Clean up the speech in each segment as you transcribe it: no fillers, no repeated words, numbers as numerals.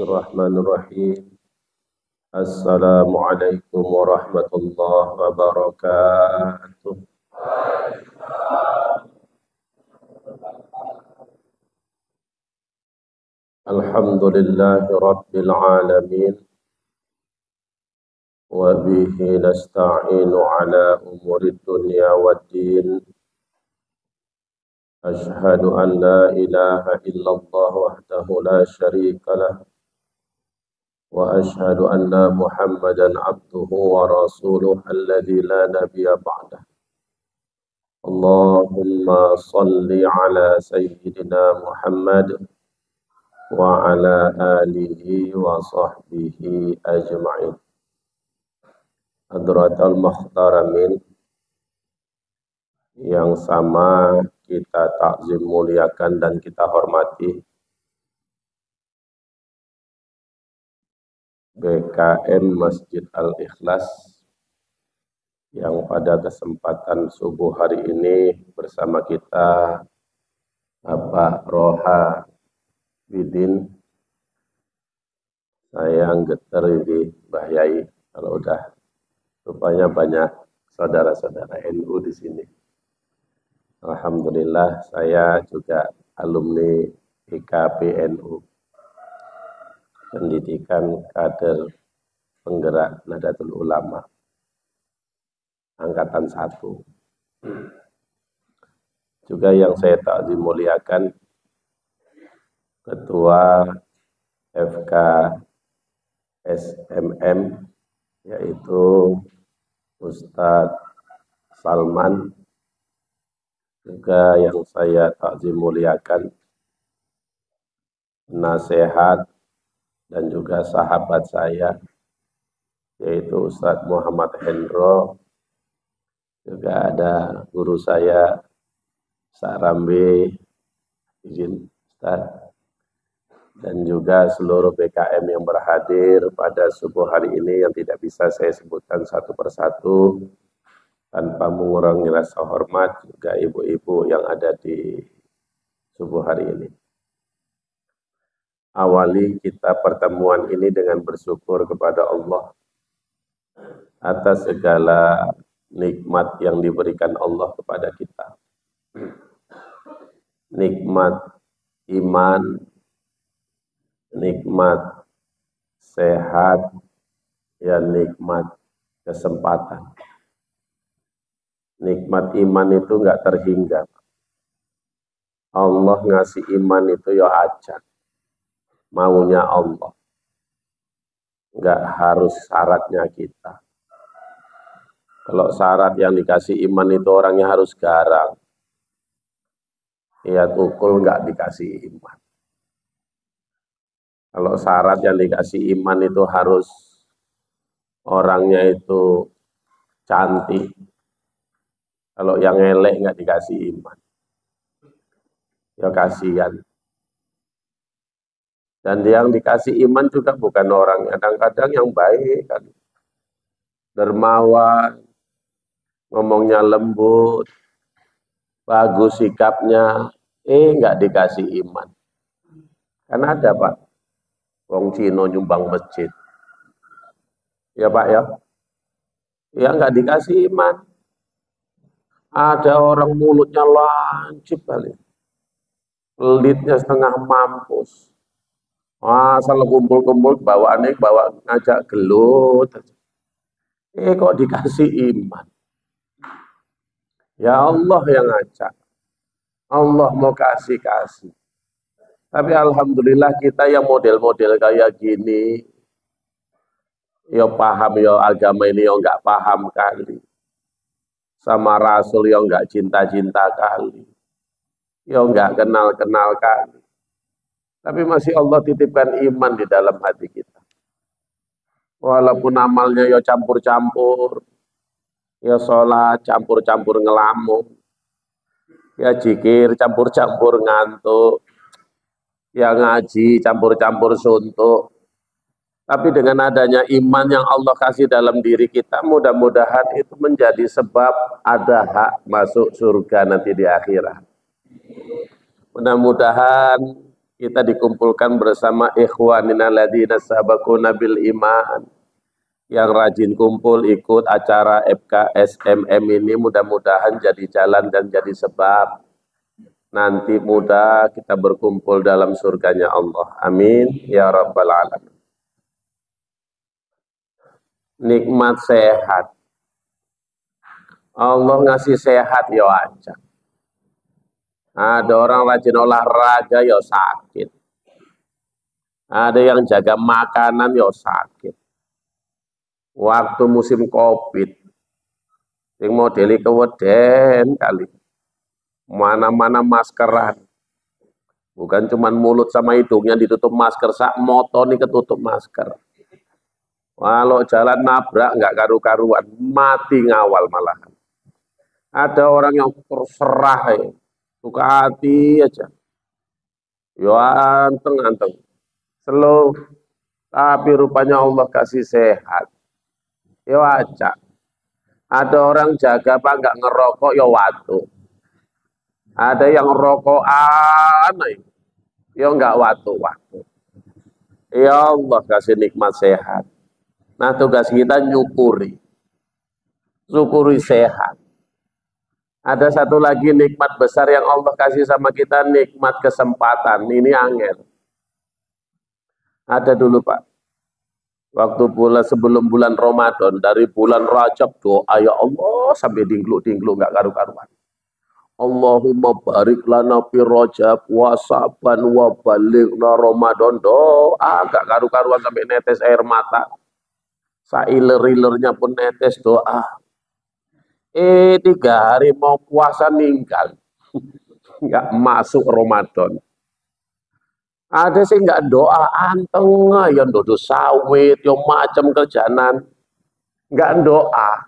Bismillahirrahmanirrahim. Assalamualaikum warahmatullahi wabarakatuh. Alhamdulillahi rabbil alamin. Wa bihi nasta'inu ala umuri dunya waddin. Ashhadu an la ilaha illallah wahdahu la syarika lah. Wa ashhadu anna Muhammadan abduhu wa rasuluh alladzi la nabiyya ba'dah. Allahumma salli ala sayyidina Muhammad wa ala alihi wa sahbihi ajma'in. Hadratul Muhtaramin yang sama kita takzim muliakan dan kita hormati, BKM Masjid Al-Ikhlas yang pada kesempatan subuh hari ini bersama kita Bapak Roha Bidin. Saya geter ini Mbah Yai kalau udah rupanya banyak saudara-saudara NU di sini. Alhamdulillah saya juga alumni IKPNU, pendidikan kader penggerak Nahdlatul Ulama angkatan 1. Juga yang saya takzim muliakan Ketua FK SMM yaitu Ustadz Salman. Juga yang saya takzim muliakan nasihat dan juga sahabat saya yaitu Ustadz Muhammad Hendro. Juga ada guru saya Sarambe, izin Ustadz, dan juga seluruh BKM yang berhadir pada subuh hari ini yang tidak bisa saya sebutkan satu persatu tanpa mengurangi rasa hormat, juga ibu-ibu yang ada di subuh hari ini. Awali kita pertemuan ini dengan bersyukur kepada Allah atas segala nikmat yang diberikan Allah kepada kita. Nikmat iman, nikmat sehat, ya nikmat kesempatan. Nikmat iman itu enggak terhingga. Allah ngasih iman itu ya acak. Maunya Allah. Enggak harus syaratnya kita. Kalau syarat yang dikasih iman itu orangnya harus garang. Ya tukul enggak dikasih iman. Kalau syarat yang dikasih iman itu harus orangnya itu cantik. Kalau yang elek nggak dikasih iman, ya kasihan. Dan yang dikasih iman juga bukan orang, kadang-kadang yang baik kan, dermawan, ngomongnya lembut, bagus sikapnya, nggak dikasih iman. Karena ada Pak, wong Cino nyumbang masjid, ya Pak ya, ya nggak dikasih iman. Ada orang mulutnya lancip kali, pelitnya setengah mampus. Asal kumpul-kumpul bawaannya bawa ngajak gelut. Kok dikasih iman? Ya Allah yang ngajak. Allah mau kasih. Tapi alhamdulillah kita yang model-model kayak gini, ya paham ya agama ini ya nggak paham kali. Sama Rasul yang enggak cinta-cinta kali, yang enggak kenal-kenal kali. Tapi masih Allah titipkan iman di dalam hati kita. Walaupun amalnya ya campur-campur, ya sholat campur-campur ngelamun, ya zikir campur-campur ngantuk, ya ngaji campur-campur suntuk. Tapi dengan adanya iman yang Allah kasih dalam diri kita, mudah-mudahan itu menjadi sebab ada hak masuk surga nanti di akhirat. Mudah-mudahan kita dikumpulkan bersama ikhwanina ladina sabaquna bil iman, yang rajin kumpul ikut acara FKSMM ini, mudah-mudahan jadi jalan dan jadi sebab nanti mudah kita berkumpul dalam surganya Allah. Amin ya rabbal alamin. Nikmat sehat. Allah ngasih sehat ya aja. Ada orang rajin olahraga ya sakit. Ada yang jaga makanan ya sakit. Waktu musim Covid, yang modeli keweden kali. Mana-mana maskeran. Bukan cuma mulut sama hidungnya ditutup masker, sak moto nih ketutup masker. Kalau jalan nabrak nggak karu-karuan, mati ngawal malahan. Ada orang yang terserah ya, suka hati aja. Yo anteng-anteng. Slow. Tapi rupanya Allah kasih sehat. Yo aja. Ada orang jaga apa nggak ngerokok yo watu. Ada yang rokokan yo nggak watu-watu. Ya Allah kasih nikmat sehat. Nah tugas kita nyukuri. Syukuri sehat. Ada satu lagi nikmat besar yang Allah kasih sama kita, nikmat kesempatan. Ini angel. Ada dulu Pak. Waktu sebelum bulan Ramadan, dari bulan Rajab doa ya Allah sampai dingkluk-dingkluk nggak karu-karuan. Allahumma barik lana fi Rajab wa Sa'ban wa balighna Ramadan, doa nggak karu-karuan sampai netes air mata. Sailer-ilernya pun netes doa. 3 hari mau puasa ninggal. Nggak masuk Ramadan. Ada sih nggak doa anteng ya dodo sawit, yo macam kerjaanan. Nggak doa.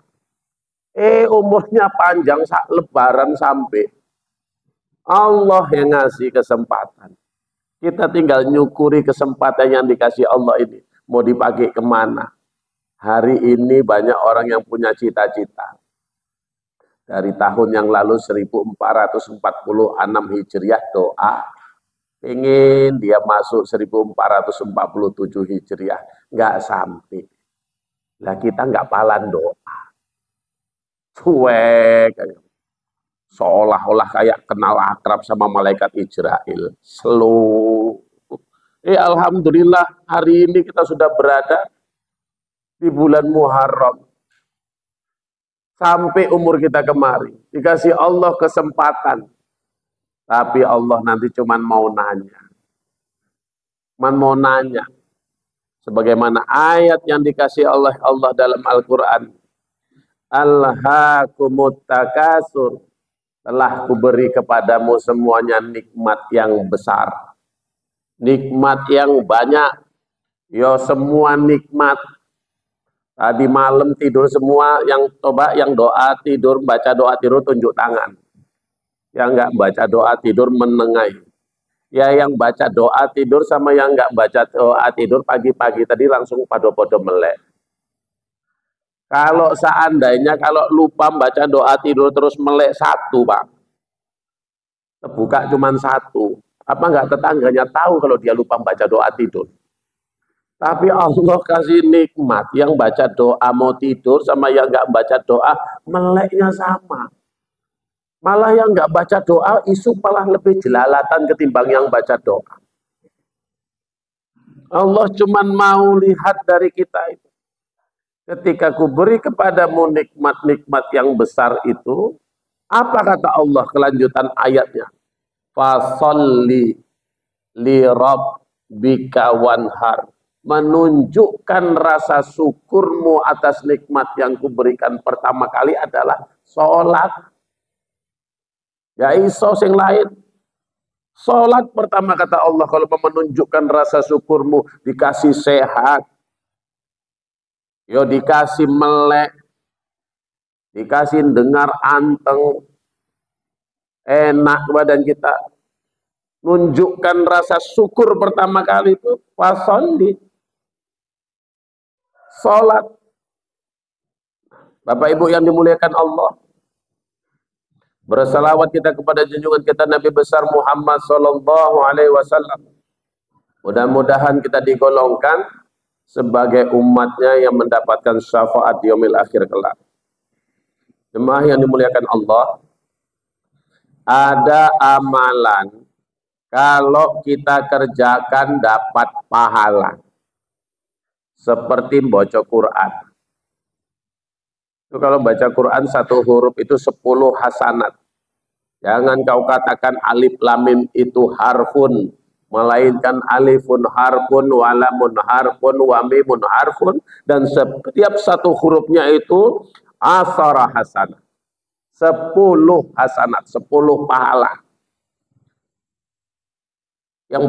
Umurnya panjang sak lebaran sampai. Allah yang ngasih kesempatan. Kita tinggal nyukuri kesempatan yang dikasih Allah ini. Mau dipakai kemana? Hari ini banyak orang yang punya cita-cita. Dari tahun yang lalu 1446 Hijriah doa. Pengen dia masuk 1447 Hijriah. Nggak sampai. Lah kita nggak palan doa. Cuek. Seolah-olah kayak kenal akrab sama malaikat Israel. Slow. Alhamdulillah hari ini kita sudah berada di bulan Muharram. Sampai umur kita kemari, dikasih Allah kesempatan. Tapi Allah nanti cuman mau nanya. Sebagaimana ayat yang dikasih Allah dalam Al-Quran. Alhaakumut takasur. Telah kuberi kepadamu semuanya nikmat yang besar. Nikmat yang banyak. Ya semua nikmat. Tadi malam tidur semua, yang doa tidur, baca doa tidur tunjuk tangan. Yang nggak baca doa tidur menengahi. Ya yang baca doa tidur sama yang nggak baca doa tidur pagi-pagi tadi langsung podo-podo melek. Kalau seandainya kalau lupa baca doa tidur terus melek 1 Pak. Terbuka cuma 1. Apa nggak tetangganya tahu kalau dia lupa baca doa tidur? Tapi Allah kasih nikmat, yang baca doa mau tidur sama yang nggak baca doa meleknya sama. Malah yang nggak baca doa isu malah lebih jelalatan ketimbang yang baca doa. Allah cuma mau lihat dari kita itu. Ketika ku beri kepadamu nikmat-nikmat yang besar itu, apa kata Allah kelanjutan ayatnya? Fasolli li rabbika wanhar. Menunjukkan rasa syukurmu atas nikmat yang kuberikan pertama kali adalah sholat. Ya iso sing lain. Sholat pertama kata Allah kalau menunjukkan rasa syukurmu, dikasih sehat. Yo dikasih melek. Dikasih dengar anteng. Enak badan kita. Nunjukkan rasa syukur pertama kali itu wasoli. Sholat. Bapak Ibu yang dimuliakan Allah. Bersalawat kita kepada junjungan kita Nabi besar Muhammad sallallahu alaihi wasallam. Mudah-mudahan kita digolongkan sebagai umatnya yang mendapatkan syafaat di yaumil akhir kelak. Jemaah yang dimuliakan Allah, ada amalan kalau kita kerjakan dapat pahala. Seperti baca Quran. Itu kalau baca Quran satu huruf itu 10 hasanat. Jangan kau katakan alif lam mim itu harfun, melainkan alifun harfun, walamun harfun, wa mimun harfun, dan setiap satu hurufnya itu asara hasanat. 10 hasanat, 10 pahala. Yang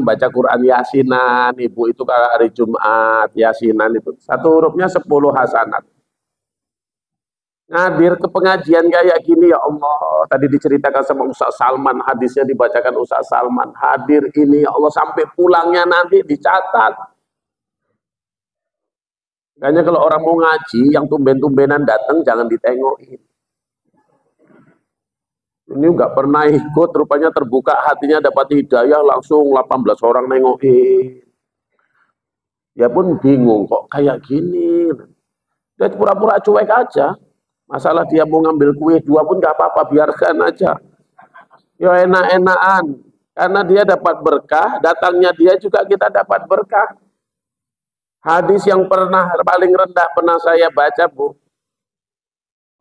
baca Quran Yasinan, ibu itu kalau hari Jumat, Yasinan itu satu hurufnya 10 hasanat. Ngadir ke pengajian kayak gini, ya Allah, tadi diceritakan sama Ustaz Salman, hadisnya dibacakan Ustaz Salman, hadir ini ya Allah sampai pulangnya nanti dicatat. Makanya kalau orang mau ngaji yang tumben-tumbenan datang jangan ditengokin. Ini nggak pernah ikut, rupanya terbuka hatinya dapat hidayah, langsung 18 orang nengokin. Dia pun bingung kok kayak gini. Dia pura-pura cuek aja. Masalah dia mau ngambil kue 2 pun nggak apa-apa, biarkan aja. Ya enak-enakan. Karena dia dapat berkah, datangnya dia juga kita dapat berkah. Hadis yang paling rendah pernah saya baca, Bu.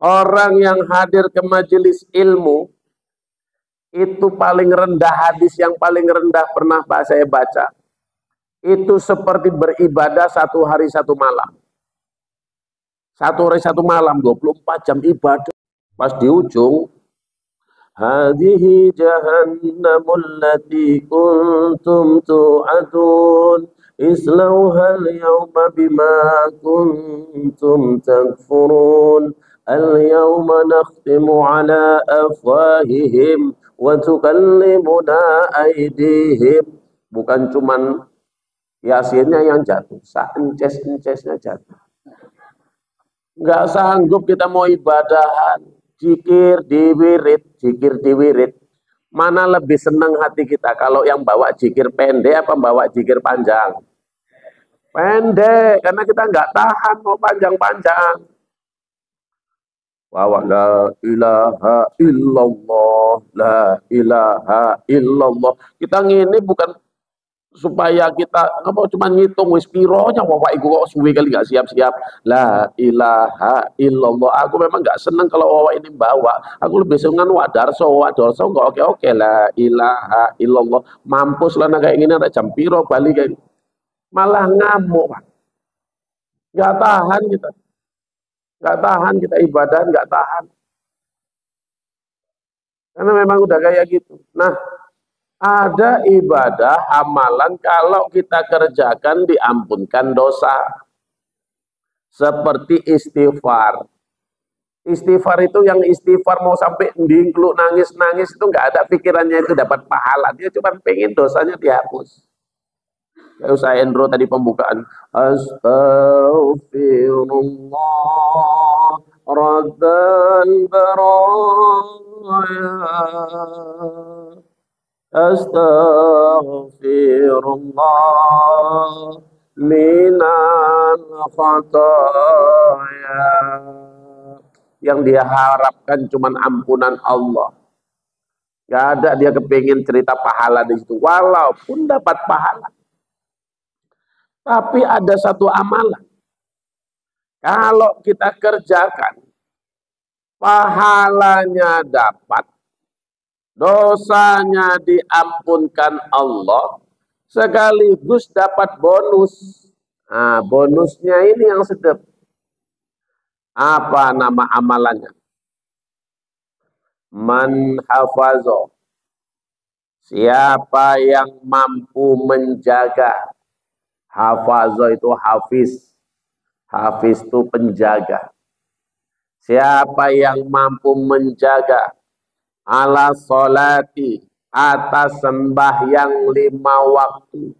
Orang yang hadir ke majelis ilmu, itu paling rendah, hadis yang paling rendah pernah saya baca. Itu seperti beribadah 1 hari 1 malam. 1 hari 1 malam, 24 jam ibadah. Pas di ujung, hadhihi jahannamul lati kuntum tu'adun islauhal yawma bima kuntum takfurun al-yawma nakhtimu ala afwahihim wa tukallimuna aydihim. Bukan cuman Yasinnya yang jatuh, ences-encesnya jatuh. Nggak sanggup kita mau ibadahan, zikir diwirid. Mana lebih senang hati kita kalau yang bawa zikir pendek apa bawa zikir panjang? Pendek, karena kita nggak tahan mau panjang-panjang. Bahwa la ilaha illallah, la ilaha illallah. Kita ngini bukan supaya kita cuma ngitung wis pironya wawa iku kok suwe kali gak siap-siap. La ilaha illallah. Aku memang gak seneng kalau wawa ini bawa. Aku lebih seneng wadarso kok oke la ilaha illallah. Mampus lah kayak gini ada jam piro balik kayak malah ngamuk, Pak. Gak tahan kita. Gak tahan kita ibadah, gak tahan. Karena memang udah kayak gitu. Nah, ada ibadah, amalan kalau kita kerjakan diampunkan dosa. Seperti istighfar. Istighfar itu yang istighfar mau sampai dingkluk nangis-nangis itu nggak ada pikirannya itu dapat pahala. Dia cuma pengen dosanya dihapus. Kayak Ustaz Endro tadi pembukaan. Astaghfirullah rabbal baraya. Astaghfirullah minal khataya. Yang dia harapkan cuman ampunan Allah. Gak ada dia kepingin cerita pahala di situ. Walaupun dapat pahala. Tapi ada satu amalan. Kalau kita kerjakan, pahalanya dapat, dosanya diampunkan Allah, sekaligus dapat bonus. Nah, bonusnya ini yang sedap. Apa nama amalannya? Man hafazo. Siapa yang mampu menjaga. Hafazo itu hafiz. Hafiz itu penjaga. Siapa yang mampu menjaga ala sholati, atas sembahyang 5 waktu.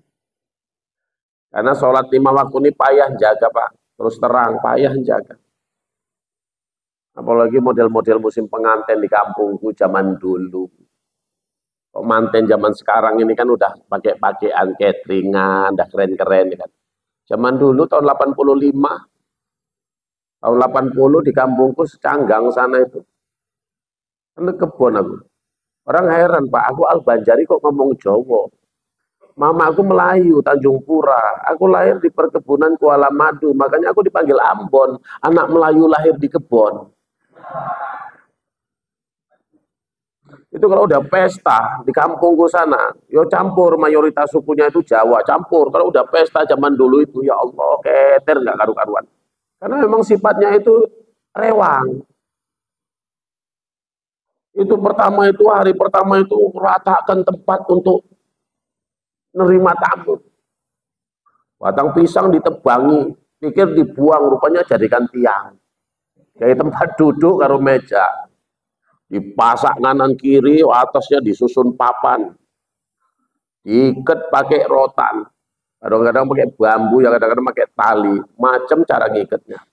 Karena sholat 5 waktu ini payah jaga, Pak. Terus terang, payah jaga. Apalagi model-model musim pengantin di kampungku zaman dulu. Kok manten zaman sekarang ini kan udah pakai pakaian cateringan, udah keren-keren kan. Zaman dulu tahun 85, tahun 80 di kampungku Canggang sana itu. Kan kebon aku. Orang heran, Pak, aku Al-Banjari kok ngomong Jawa. Mama aku Melayu, Tanjung Pura. Aku lahir di perkebunan Kuala Madu, makanya aku dipanggil Ambon. Anak Melayu lahir di kebon. Itu kalau udah pesta di kampungku sana, yo campur, mayoritas sukunya itu Jawa, campur. Kalau udah pesta zaman dulu itu, ya Allah, keter nggak karu-karuan. Karena memang sifatnya itu rewang. Itu pertama itu, hari pertama itu ratakan tempat untuk nerima tamu. Batang pisang ditebangi, pikir dibuang, rupanya jadikan tiang. Kayak tempat duduk karo meja. Dipasak kanan kiri, atasnya disusun papan. Diikat pakai rotan. Kadang-kadang pakai bambu, ya kadang-kadang pakai tali. Macam cara ngikatnya.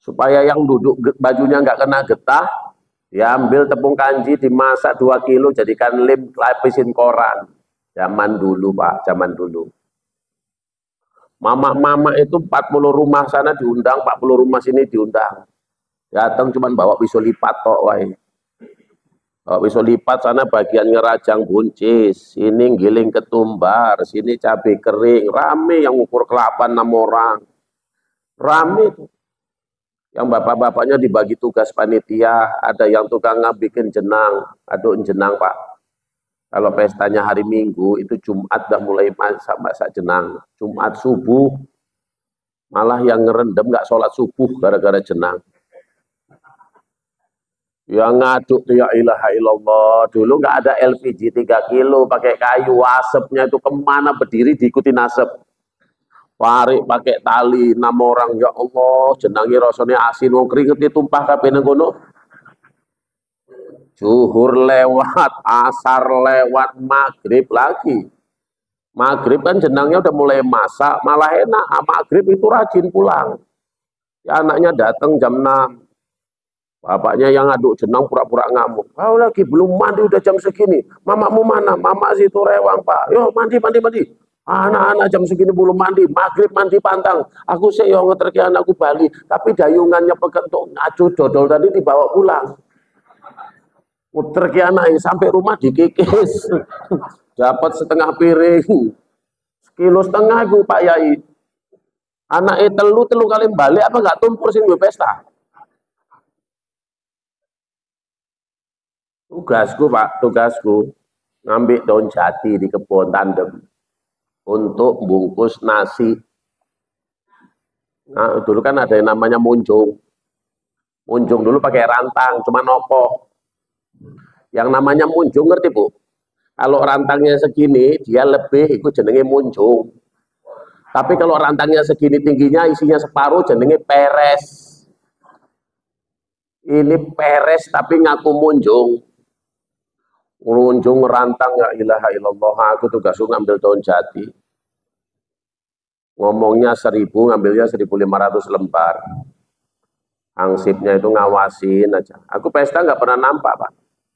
Supaya yang duduk bajunya nggak kena getah, diambil tepung kanji, dimasak 2 kilo, jadikan lem, lapisin koran. Zaman dulu, Pak, zaman dulu. Mama-mama itu 40 rumah sana diundang, 40 rumah sini diundang. Datang cuman bawa pisau lipat tok wae. Bawa pisau lipat sana bagian ngerajang buncis, sini giling ketumbar, sini cabai kering, rame yang ukur kelapa 6 orang. Rame itu. Yang bapak-bapaknya dibagi tugas panitia, ada yang tukang bikin jenang, aduk jenang, Pak. Kalau pestanya hari Minggu, itu Jumat dah mulai masak jenang. Jumat subuh, malah yang ngerendam nggak sholat subuh gara-gara jenang. Yang ngaduk tuh ya ilaha illallah. Dulu nggak ada LPG 3 kilo, pakai kayu, asapnya itu kemana berdiri diikuti asap. Warik pakai tali 6 orang, ya Allah, jenangi rasanya asin, wong keringet ditumpah kabeh nang kono. Zuhur lewat, asar lewat, maghrib lagi. Maghrib kan jenangnya udah mulai masak, malah enak. Maghrib itu rajin pulang. Ya anaknya datang jam 6. Bapaknya yang aduk jenang pura-pura ngamuk. Kau lagi belum mandi udah jam segini. Mamamu mana? Mama situ rewang, Pak. Yo mandi. Anak-anak jam segini belum mandi. Maghrib mandi pantang. Aku sih yang ngeterki anakku Bali. Tapi dayungannya pekentuk ngacu dodol tadi dibawa pulang. Muter ke anak sampai rumah dikikis. Dapat setengah piring. 1,5 kilo aku Pak Yai. Anaknya telu kali balik apa nggak tumpur sing pesta. Tugasku Pak, tugasku ngambil daun jati di kebun tandem untuk bungkus nasi. Nah, dulu kan ada yang namanya munjung. Munjung dulu pakai rantang, cuma nopo. Yang namanya munjung ngerti Bu? Kalau rantangnya segini, dia lebih ikut jenenge munjung. Tapi kalau rantangnya segini tingginya, isinya separuh, jenenge peres. Ini peres tapi ngaku munjung. Munjung rantang, ya ilaha illallah. Aku tugas ngambil daun jati. Ngomongnya 1000, ngambilnya 1.500 lembar. Hangsipnya itu ngawasin aja. Aku pesta nggak pernah nampak Pak.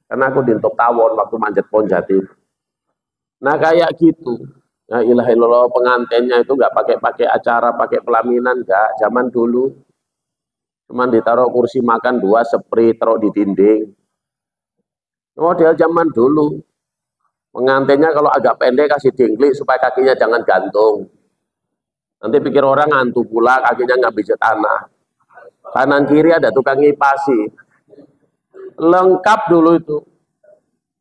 Karena aku dintok tawon waktu manjat pohon jati. Nah kayak gitu. Ya ilaha illallah, pengantinnya itu nggak pakai acara, pakai pelaminan, nggak. Zaman dulu cuman ditaruh kursi makan 2, spray taruh di dinding. Model zaman dulu. Pengantinnya kalau agak pendek kasih dingklik supaya kakinya jangan gantung. Nanti pikir orang ngantuk pula, kakinya nggak bisa tanah. Kanan kiri ada tukang ngipasi. Lengkap dulu itu.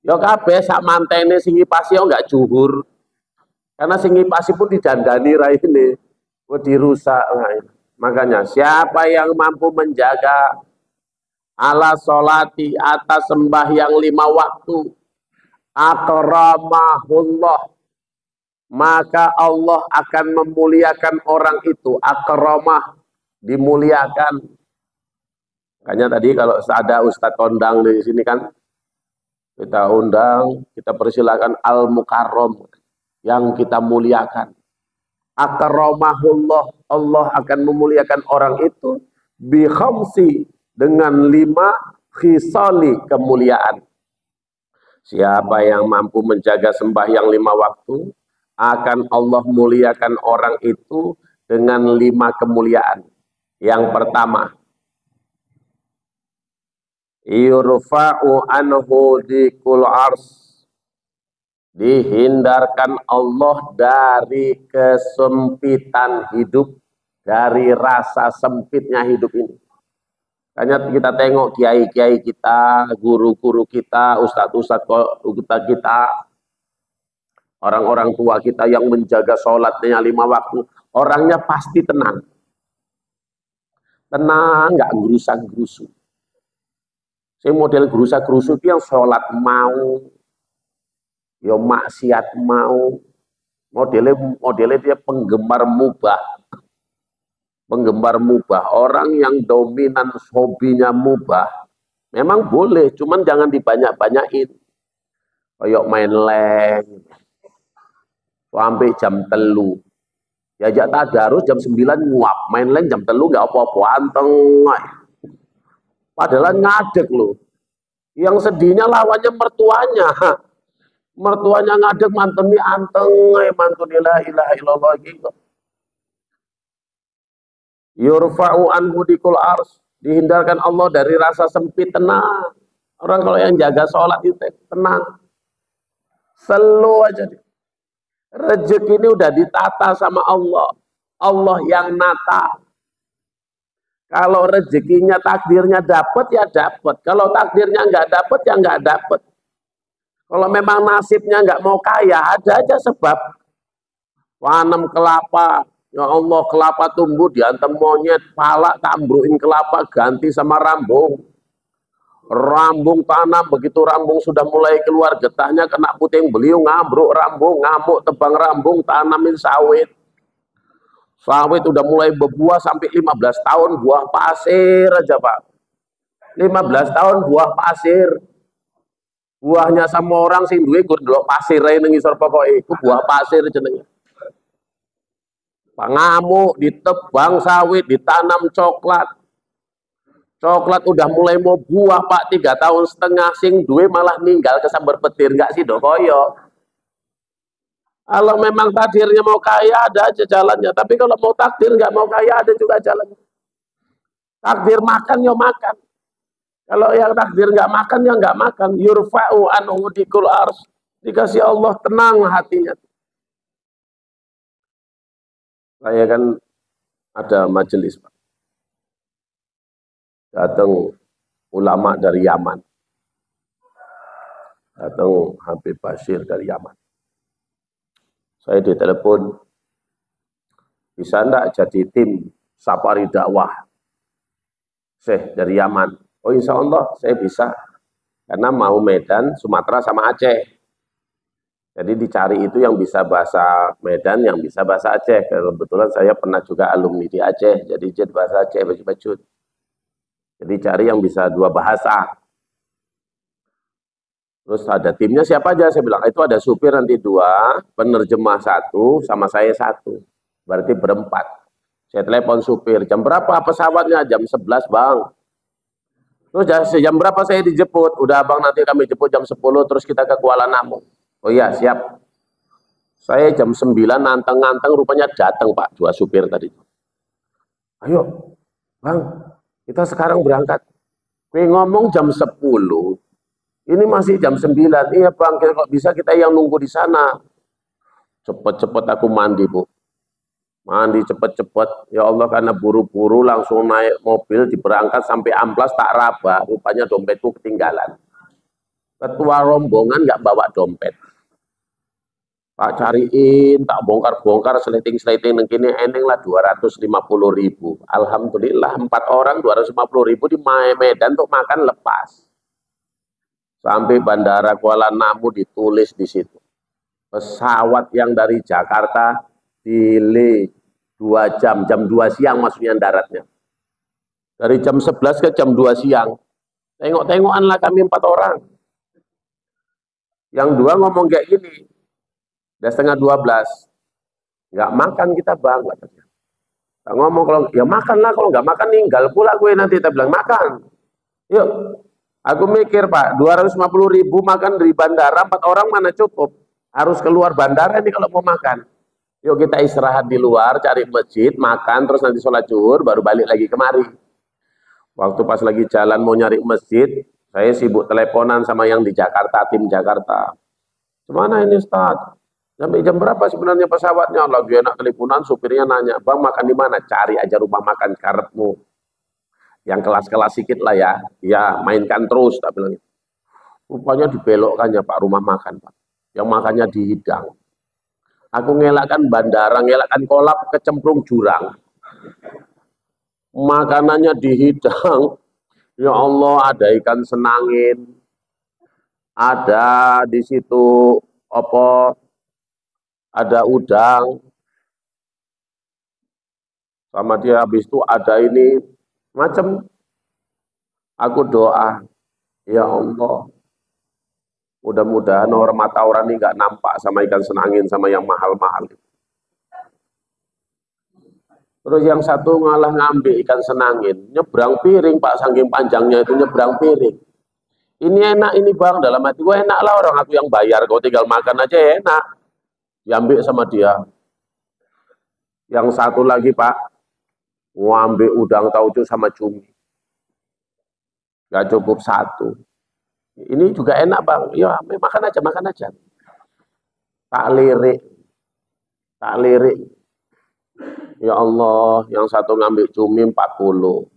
Ya kabeh sak mantene sing ngipasi nggak juhur. Karena sing ngipasi pun didandani raine. Kok dirusak. Nah, makanya siapa yang mampu menjaga ala sholati atas sembahyang 5 waktu, akramahullah, maka Allah akan memuliakan orang itu. Akramah, dimuliakan. Makanya tadi kalau ada Ustadz kondang di sini kan, kita undang, kita persilakan al-mukarram, yang kita muliakan. Akramahullah, Allah akan memuliakan orang itu bi khamsi, dengan 5 khisali kemuliaan. Siapa yang mampu menjaga sembahyang 5 waktu, akan Allah muliakan orang itu dengan 5 kemuliaan. Yang pertama, yurfa'u anhu dikul ars, dihindarkan Allah dari kesempitan hidup, dari rasa sempitnya hidup ini. Hanya kita tengok kiai-kiai kita, guru-guru kita, ustadz-ustadz kita, orang-orang tua kita yang menjaga sholatnya 5 waktu, orangnya pasti tenang. Tenang, nggak gerusak-gerusu. Saya model gerusak-gerusu yang sholat mau, ya maksiat mau, modelnya dia penggemar mubah. Penggemar mubah, orang yang dominan hobinya mubah, memang boleh, cuman jangan dibanyak-banyakin. Kayak main leng, sampai jam 3. Diajak tadarus jam 9 nguap, main leng jam 3 nggak apa-apa, anteng. Padahal ngadeg loh. Yang sedihnya lawannya mertuanya. Mertuanya ngadeg, manteni anteng, mantuni la ilaha illallah gitu. Yurfa'u anhu dikul ars, dihindarkan Allah dari rasa sempit, tenang. Orang kalau yang jaga sholat itu tenang, slow aja. Rezeki ini udah ditata sama Allah, Allah yang nata. Kalau rezekinya takdirnya dapat ya dapat, kalau takdirnya nggak dapat ya nggak dapat. Kalau memang nasibnya nggak mau kaya, ada aja sebab. Tanam kelapa, ya Allah, kelapa tumbuh diantem monyet, pala tambruin kelapa ganti sama rambung. Rambung tanam, begitu rambung sudah mulai keluar getahnya, kena puting beliung, ngambruk rambung, ngamuk tebang rambung, tanamin sawit. Sawit udah mulai berbuah sampai 15 tahun buah pasir aja Pak. 15 tahun buah pasir. Buahnya sama orang sing duwe gur delok pasir ae ning isor pokoke, iku buah pasir jenenge. Ngamuk, ditebang sawit, ditanam coklat. Coklat udah mulai mau buah Pak, 3,5 tahun, sing duwe malah ninggal kesambar petir, nggak sih dokoyo. Kalau memang takdirnya mau kaya ada aja jalannya, tapi kalau mau takdir nggak mau kaya ada juga jalannya. Takdir makan ya makan, kalau yang takdir nggak makan ya nggak makan. Yurfa'u anhu dikul ars, dikasih Allah tenang hatinya. Saya kan ada majelis Pak, datang ulama dari Yaman, datang Habib Bashir dari Yaman. Saya ditelepon, bisa enggak jadi tim safari dakwah Syekh dari Yaman? Oh insya Allah saya bisa, karena mau Medan, Sumatera sama Aceh. Jadi dicari itu yang bisa bahasa Medan, yang bisa bahasa Aceh. Kebetulan saya pernah juga alumni di Aceh, jadi bahasa Aceh baju-baju. Jadi cari yang bisa 2 bahasa. Terus ada timnya siapa aja? Saya bilang itu ada supir nanti 2, penerjemah 1, sama saya 1. Berarti berempat. Saya telepon supir, jam berapa pesawatnya? Jam 11 Bang. Terus jam berapa saya dijemput? Udah Bang, nanti kami jemput jam 10, terus kita ke Kuala Namu. Oh iya siap. Saya jam 9 nanteng-nanteng, rupanya datang Pak 2 supir tadi. Ayo Bang, kita sekarang berangkat. Gue ngomong jam 10, ini masih jam 9. Iya Bang, kok bisa kita yang nunggu di sana. Cepet-cepet aku mandi Bu. Mandi cepet-cepet. Ya Allah, karena buru-buru langsung naik mobil, diberangkat sampai Amplas tak raba. Rupanya dompetku ketinggalan. Ketua rombongan nggak bawa dompet. Pak cariin, tak bongkar-bongkar, seleting-seleting, kini eneng lah 250.000. Alhamdulillah 4 orang 250.000 di Medan untuk makan lepas. Sampai Bandara Kuala Namu ditulis di situ. Pesawat yang dari Jakarta delay 2 jam, jam 2 siang maksudnya daratnya. Dari jam 11 ke jam 2 siang. Tengok-tengokan lah kami 4 orang. Yang 2 ngomong kayak gini, udah setengah 12, nggak makan kita Bang, katanya. Kita ngomong kalau ya makan lah, kalau nggak makan ninggal pula gue nanti. Kita bilang makan, yuk. Aku mikir Pak, 250.000 makan di bandara 4 orang mana cukup? Harus keluar bandara ini kalau mau makan. Yuk kita istirahat di luar, cari masjid, makan, terus nanti sholat zuhur, baru balik lagi kemari. Waktu pas lagi jalan mau nyari masjid, saya sibuk teleponan sama yang di Jakarta, tim Jakarta. Gimana ini Ustaz? Sampai jam berapa sebenarnya pesawatnya? Lagi enak teleponan, supirnya nanya, Bang makan di mana? Cari aja rumah makan karepmu. Yang kelas-kelas sedikit lah ya. Ya mainkan terus, tak bilang. Rupanya dibelokkannya Pak rumah makan Pak. Yang makannya dihidang. Aku ngelakkan bandara, ngelakkan kolap, kecemplung jurang. Makanannya dihidang. Ya Allah, ada ikan senangin. Ada di situ apa? Ada udang. Sama dia habis itu ada ini macam. Aku doa, ya Allah, mudah-mudahan orang mata orang ini nggak nampak sama ikan senangin sama yang mahal-mahal. Terus yang satu ngalah ngambil ikan senangin, nyebrang piring Pak, saking panjangnya itu nyebrang piring. Ini enak ini Bang, dalam hati gue enak lah orang aku yang bayar, kau tinggal makan aja enak. Diambil sama dia. Yang satu lagi Pak, ngambil udang tauco sama cumi. Gak cukup satu. Ini juga enak Bang, ya makan aja, makan aja. Tak lirik. Tak lirik. Ya Allah, yang satu ngambil cumi 40.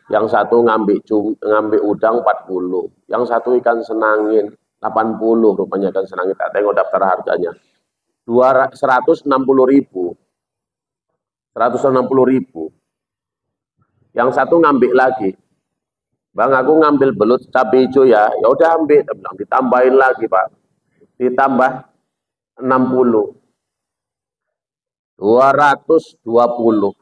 Yang satu ngambil udang 40. Yang satu ikan senangin 80 rupanya ikan senangin. Tak tengok daftar harganya. 160.000. 160.000. Yang satu ngambil lagi. Bang, aku ngambil belut cabai hijau ya. Ya udah ambil, bilang ditambahin lagi, Pak. Ditambah 60. 220.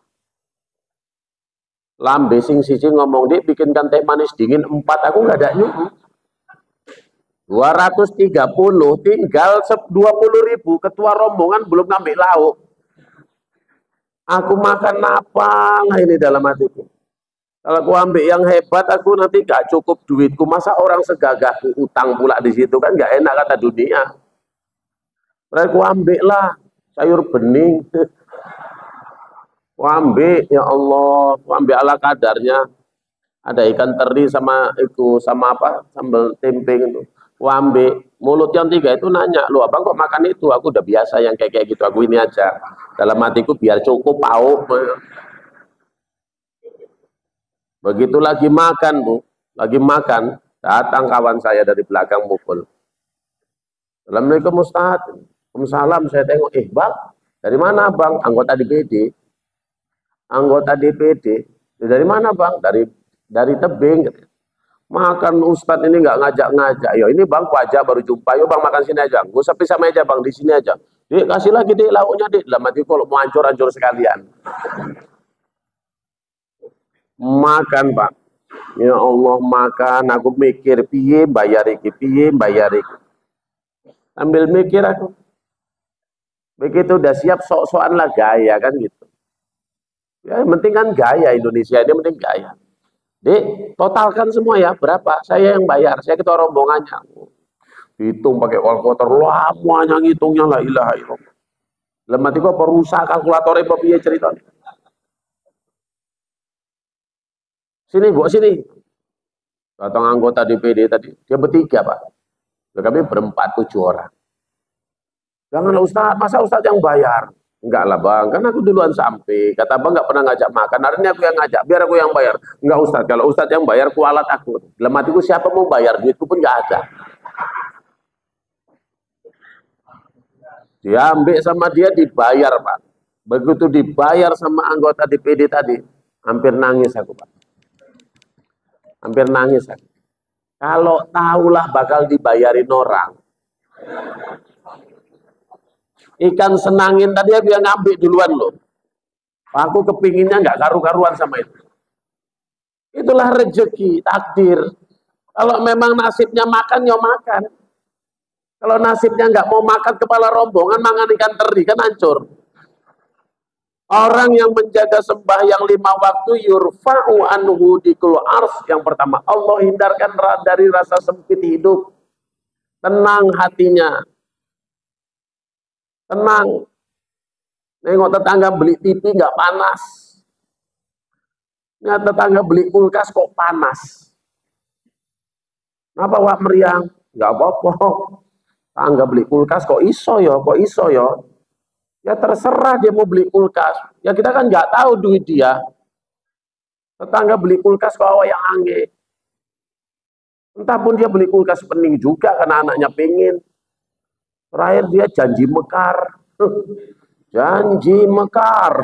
Lambe sing siji ngomong, Dik bikinkan teh manis dingin 4, aku nggak ada nyuruh. 230, tinggal 20.000, ketua rombongan belum ngambil lauk. Aku makan apa nah ini dalam hatiku. Kalau aku ambil yang hebat, aku nanti gak cukup duitku. Masa orang segagahku utang pula di situ kan gak enak kata dunia. Aku ambil lah sayur bening. Aku ambil ya Allah, aku ambil ala kadarnya. Ada ikan teri sama itu sama apa sambal tempe gitu. Aku ambil, mulut yang 3 itu nanya, lu abang kok makan itu? Aku udah biasa yang kayak gitu, aku ini aja. Dalam hatiku biar cukup pauk. Begitu lagi makan Bu, lagi makan, datang kawan saya dari belakang mukul. Assalamualaikum Ustaz. Waalaikumsalam. Saya tengok, Bang, dari mana Bang? Anggota DPD. Anggota DPD. Dari mana Bang? Dari Tebing. Makan Ustadz ini nggak ngajak-ngajak. Yo ini Bang, wajah baru jumpa. Yo Bang makan sini aja. Gue sampai sama aja Bang di sini aja. Dik kasih lagi Dik lauknya Dik. Dalam hati kalau mau hancur-hancur sekalian. Makan Pak. Ya Allah makan. Aku mikir piye bayar iki, piye bayar iki. Ambil mikir aku. Begitu udah siap sok-sokan lah gaya kan gitu. Ya yang penting kan gaya Indonesia ini penting gaya. Dek, totalkan semua ya, berapa? Saya yang bayar, saya ketua rombongannya. Hitung pakai kalkulator, lamanya ngitungnya la ilaha illallah. Lemah itu apa rusak kalkulatornya apa piye ceritanya. Sini, Bu, sini. Datang anggota DPD tadi, dia bertiga, Pak. Kami berempat 7 orang. Janganlah Ustaz, masa Ustaz yang bayar? Enggak lah Bang, kan aku duluan sampai. Kata Bang nggak pernah ngajak makan, hari ini aku yang ngajak, biar aku yang bayar. Enggak Ustaz, kalau Ustaz yang bayar, kualat aku. Dalam hatiku siapa mau bayar, duitku pun nggak ada. Diambil sama dia, dibayar Pak. Begitu dibayar sama anggota DPD tadi, hampir nangis aku Pak. Hampir nangis aku. Kalau tahulah bakal dibayarin orang. Ikan senangin tadi aku yang ngambil duluan loh. Aku kepinginnya nggak karu-karuan sama itu. Itulah rezeki, takdir. Kalau memang nasibnya makan, ya makan. Kalau nasibnya nggak mau makan kepala rombongan, mangan ikan teri kan hancur. Orang yang menjaga sembahyang 5 waktu yurfa'u anhu dikul ars. Yang pertama, Allah hindarkan dari rasa sempit hidup. Tenang hatinya. Tenang. Nengok tetangga beli TV nggak panas. Nggak tetangga beli kulkas kok panas. Kenapa wak meriang? Nggak apa-apa. Tetangga beli kulkas kok iso ya, kok iso ya. Ya terserah dia mau beli kulkas. Ya kita kan nggak tahu duit dia. Tetangga beli kulkas kok awak yang ange. Entah pun dia beli kulkas pening juga karena anaknya pengen. Terakhir dia janji mekar. Janji mekar.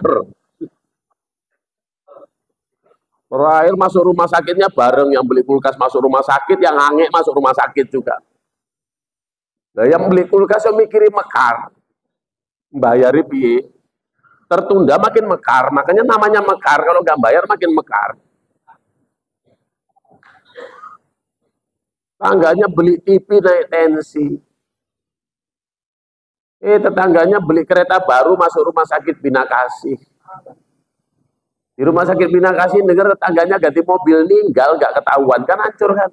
Terakhir masuk rumah sakitnya bareng, yang beli kulkas masuk rumah sakit, yang ange masuk rumah sakit juga. Nah, yang beli kulkas yang mikirin mekar. Bayari piye, tertunda makin mekar, makanya namanya mekar. Kalau nggak bayar makin mekar. Tangganya beli TV naik tensi, tetangganya beli kereta baru masuk rumah sakit Bina Kasih. Di rumah sakit Bina Kasih dengar tetangganya ganti mobil, ninggal nggak ketahuan, kan hancur kan.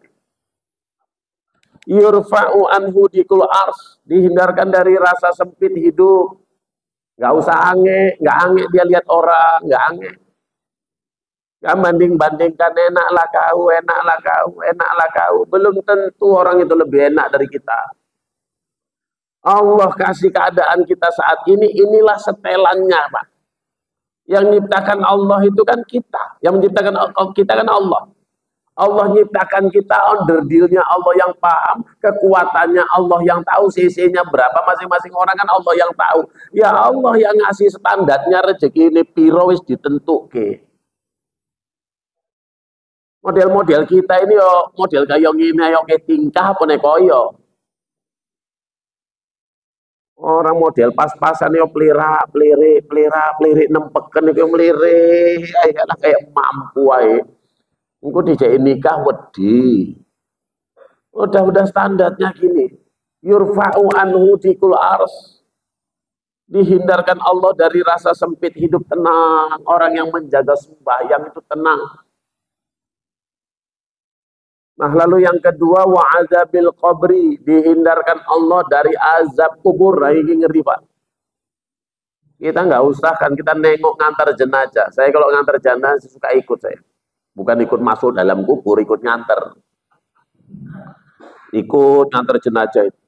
Yurfa'u anhu dikul ars, dihindarkan dari rasa sempit hidup. Nggak usah ange, nggak ange dia lihat orang, nggak ange. Nggak banding-bandingkan, enaklah kau, enaklah kau, enaklah kau. Belum tentu orang itu lebih enak dari kita. Allah kasih keadaan kita saat ini, inilah setelannya, Pak. Yang menciptakan Allah itu kan kita. Yang menciptakan kita kan Allah. Allah nyiptakan kita, underdealnya Allah yang paham, kekuatannya Allah yang tahu, CC-nya berapa masing-masing orang kan Allah yang tahu. Ya Allah yang ngasih standarnya rezeki ini piro wis ditentuke. Model-model kita ini yo model kaya ngene ayo ke tingkah apa nek koyo. Orang model pas-pasan yo plira-plirik nempeken iku mlirik, ayolah kayak mampu ae. Engko dijek nikah wedi. Udah standarnya gini. Yurfa'u anhu dikul ars. Dihindarkan Allah dari rasa sempit hidup, tenang. Orang yang menjaga sembahyang itu tenang. Nah, lalu yang kedua wa azabil qabri, dihindarkan Allah dari azab kubur. Ini ngeri, Pak. Kita nggak usah kan kita nengok ngantar jenazah. Saya kalau ngantar jenazah suka ikut saya. Bukan ikut masuk dalam kubur, ikut nganter. Ikut nganter jenazah itu.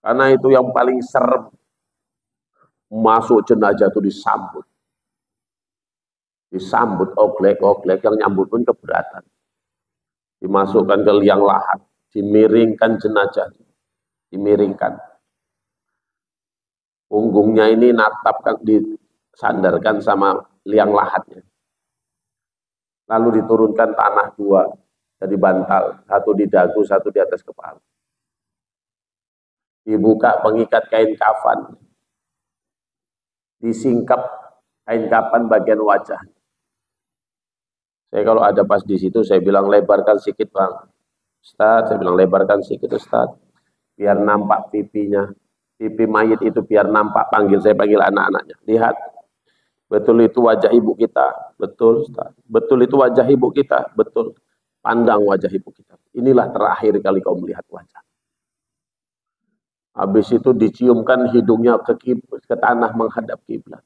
Karena itu yang paling serem. Masuk jenazah itu disambut. Disambut oglek-oglek, yang nyambut pun keberatan. Dimasukkan ke liang lahat. Dimiringkan jenazah. Dimiringkan. Punggungnya ini natapkan, disandarkan sama liang lahatnya. Lalu diturunkan tanah 2 jadi bantal, 1 di dagu, 1 di atas kepala. Dibuka pengikat kain kafan, disingkap kain kafan bagian wajah. Saya kalau ada pas di situ saya bilang lebarkan sedikit bang, Ustaz, saya bilang lebarkan sedikit Ustaz, biar nampak pipinya, pipi mayit itu biar nampak, saya panggil anak-anaknya, lihat. Betul itu wajah ibu kita, betul Ustaz. Betul itu wajah ibu kita, betul. Pandang wajah ibu kita. Inilah terakhir kali kau melihat wajah. Habis itu diciumkan hidungnya ke tanah menghadap kiblat.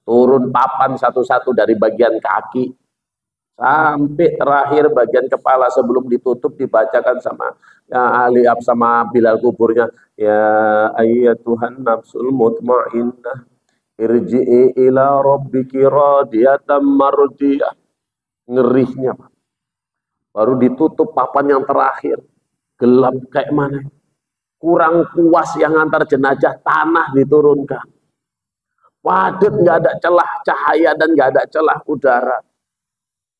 Turun papan satu-satu dari bagian kaki sampai terakhir bagian kepala, sebelum ditutup dibacakan sama ya Ali sama Bilal kuburnya, ya ayyatuhan nafsul mutmainnah irji'i ila rabbiki radiyatan mardiyah. Ngerinya, Pak. Baru ditutup papan yang terakhir. Gelap kayak mana? Kurang puas yang antar jenazah, tanah diturunkan. Padat, nggak ada celah cahaya dan nggak ada celah udara.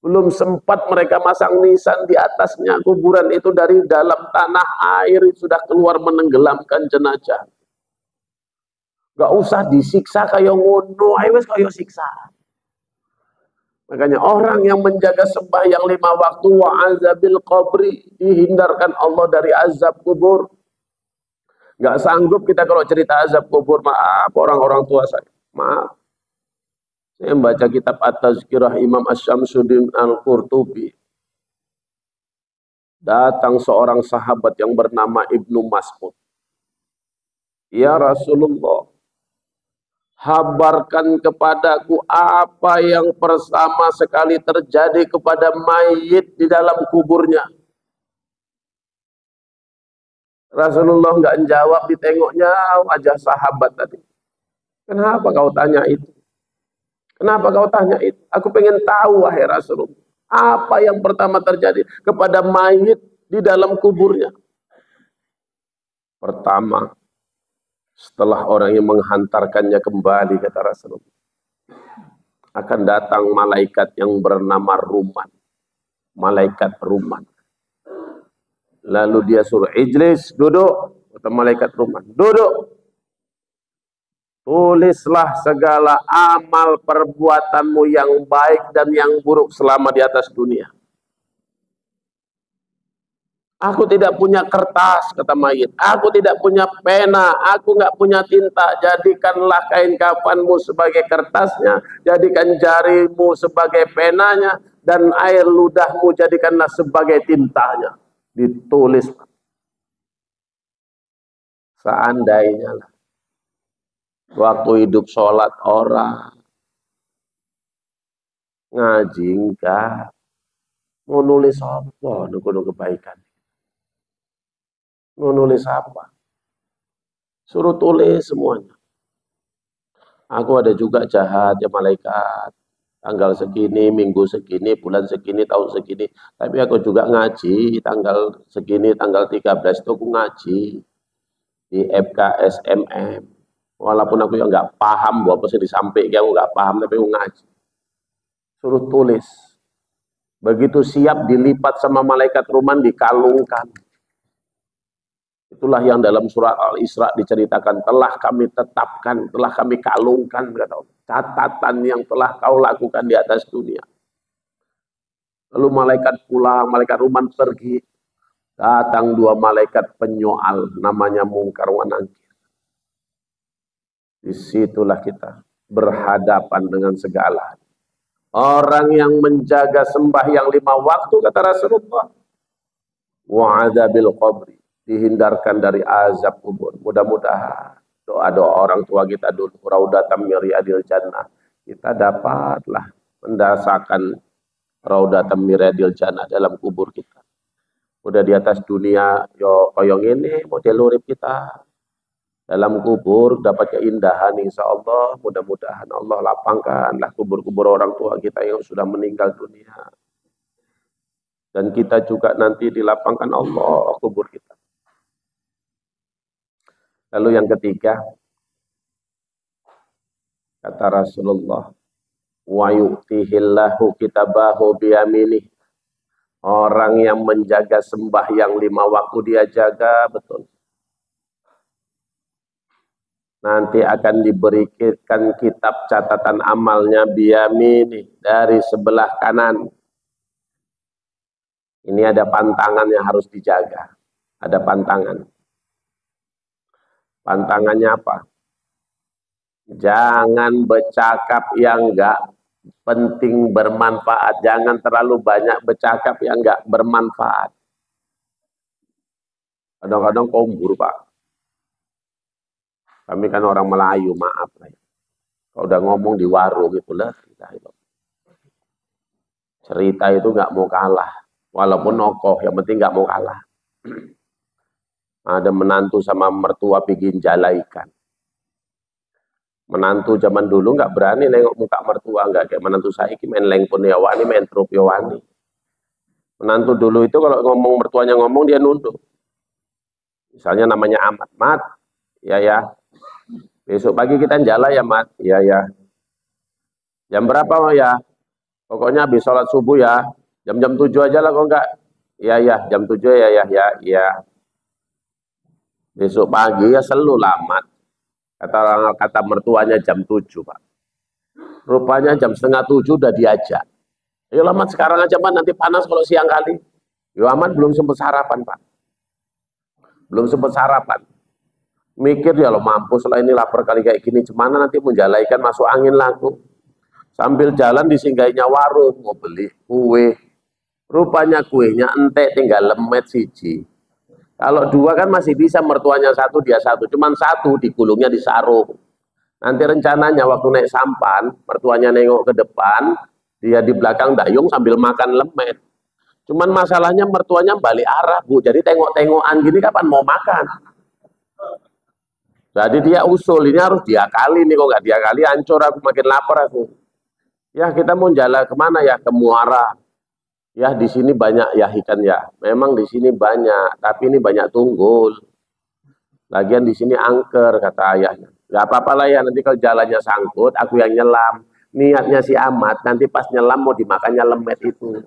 Belum sempat mereka masang nisan di atasnya, kuburan itu dari dalam tanah air sudah keluar menenggelamkan jenazah. Gak usah disiksa kayak ngono, ayo wis kayak siksa. Makanya orang yang menjaga sembahyang 5 waktu wa azabil qabri, dihindarkan Allah dari azab kubur. Gak sanggup kita kalau cerita azab kubur, maaf orang-orang tua saya, maaf. Saya membaca kitab At-Tazkirah Imam Asy-Syamsuddin Al-Qurtubi. Datang seorang sahabat yang bernama Ibnu Mas'ud. Ya Rasulullah, habarkan kepadaku apa yang pertama sekali terjadi kepada mayit di dalam kuburnya. Rasulullah nggak jawab, ditengoknya wajah sahabat tadi. Kenapa kau tanya itu? Kenapa kau tanya itu? Aku pengen tahu, wahai Rasulullah. Apa yang pertama terjadi kepada mayit di dalam kuburnya? Pertama, setelah orang yang menghantarkannya kembali, kata Rasulullah, akan datang malaikat yang bernama Ruman. Malaikat Ruman. Lalu dia suruh, Ijlis, duduk. Kata malaikat Ruman, duduk. Tulislah segala amal perbuatanmu yang baik dan yang buruk selama di atas dunia. Aku tidak punya kertas, kata mayit. Aku tidak punya pena, aku nggak punya tinta. Jadikanlah kain kafanmu sebagai kertasnya, jadikan jarimu sebagai penanya, dan air ludahmu jadikanlah sebagai tintanya. Ditulis. Seandainya lah, waktu hidup sholat orang, ngaji enggak, mau nulis apa? Nunggu kebaikan. Mau nulis apa? Suruh tulis semuanya. Aku ada juga jahat ya malaikat. Tanggal segini, minggu segini, bulan segini, tahun segini. Tapi aku juga ngaji tanggal segini, tanggal 13 itu aku ngaji di FKSMM. Walaupun aku yang nggak paham, apa sih disampaikan, aku nggak paham, tapi aku ngaji. Suruh tulis. Begitu siap dilipat sama malaikat Ruman, dikalungkan. Itulah yang dalam surat Al-Isra diceritakan, telah kami tetapkan, telah kami kalungkan, kata Allah, catatan yang telah kau lakukan di atas dunia. Lalu malaikat pulang, malaikat Ruman pergi. Datang dua malaikat penyoal, namanya Mungkar wa Nakir. Disitulah kita berhadapan dengan segala. Orang yang menjaga sembahyang 5 waktu, kata Rasulullah, wa'adzabil qabri, dihindarkan dari azab kubur. Mudah-mudahan doa-doa orang tua kita dulu, raudatan min riyadil jannah, kita dapatlah mendasakan raudatan min riyadil jannah dalam kubur kita. Udah di atas dunia yo koyong ini model urip kita, dalam kubur dapat keindahan insyaallah. Mudah-mudahan Allah lapangkanlah kubur-kubur orang tua kita yang sudah meninggal dunia, dan kita juga nanti dilapangkan Allah kubur kita. Lalu yang ketiga, kata Rasulullah, wa yu'tihillahu kitabahu biyaminih. Orang yang menjaga sembahyang 5 waktu dia jaga betul, nanti akan diberikan kitab catatan amalnya biyaminih, dari sebelah kanan. Ini ada pantangan yang harus dijaga. Ada pantangan. Pantangannya apa? Jangan bercakap yang enggak penting bermanfaat. Jangan terlalu banyak bercakap yang enggak bermanfaat. Kadang-kadang kombur, Pak. Kami kan orang Melayu, maaf lah. Kalau udah ngomong di warung itulah cerita itu nggak mau kalah. Walaupun nokoh, yang penting nggak mau kalah. Ada menantu sama mertua bikin jala ikan. Menantu zaman dulu nggak berani nengok muka mertua, nggak kayak menantu saya ini main lengpun ya wani, main trup ya wani. Menantu dulu itu kalau ngomong, mertuanya ngomong dia nunduk. Misalnya namanya Ahmad, Mat, ya. Besok pagi kita jala ya Mat, ya. Jam berapa ya? Pokoknya habis sholat subuh ya. Jam 7 aja lah kok enggak. Ya, jam 7 ya. Besok pagi ya selalu lamat. Kata mertuanya jam 7, Pak. Rupanya jam setengah 7 udah diajak. Ayo lamat sekarang aja, Pak, nanti panas kalau siang kali. Yo amat belum sempat sarapan, Pak. Belum sempat sarapan. Mikir ya lo, mampus lah ini lapar kali kayak gini, cemana nanti menjalaikan masuk angin laku. Sambil jalan disinggahinya warung, mau beli kue. Rupanya kuenya entek tinggal lemet siji. Kalau dua kan masih bisa, mertuanya satu dia satu, cuman satu digulungnya di sarung. Nanti rencananya waktu naik sampan, mertuanya nengok ke depan, dia di belakang dayung sambil makan lemet. Cuman masalahnya mertuanya balik arah, Bu. Jadi tengok-tengokan gini kapan mau makan. Jadi dia usul, ini harus diakali nih, kok nggak diakali hancur aku, makin lapar aku. Ya kita mau jalan kemana ya? Ke Muara. Ya di sini banyak ya ikan ya. Memang di sini banyak, tapi ini banyak tunggul. Lagian di sini angker kata ayahnya. Gak apa-apa lah ya, nanti kalau jalannya sangkut, aku yang nyelam. Niatnya si Ahmad, nanti pas nyelam mau dimakannya lemet itu.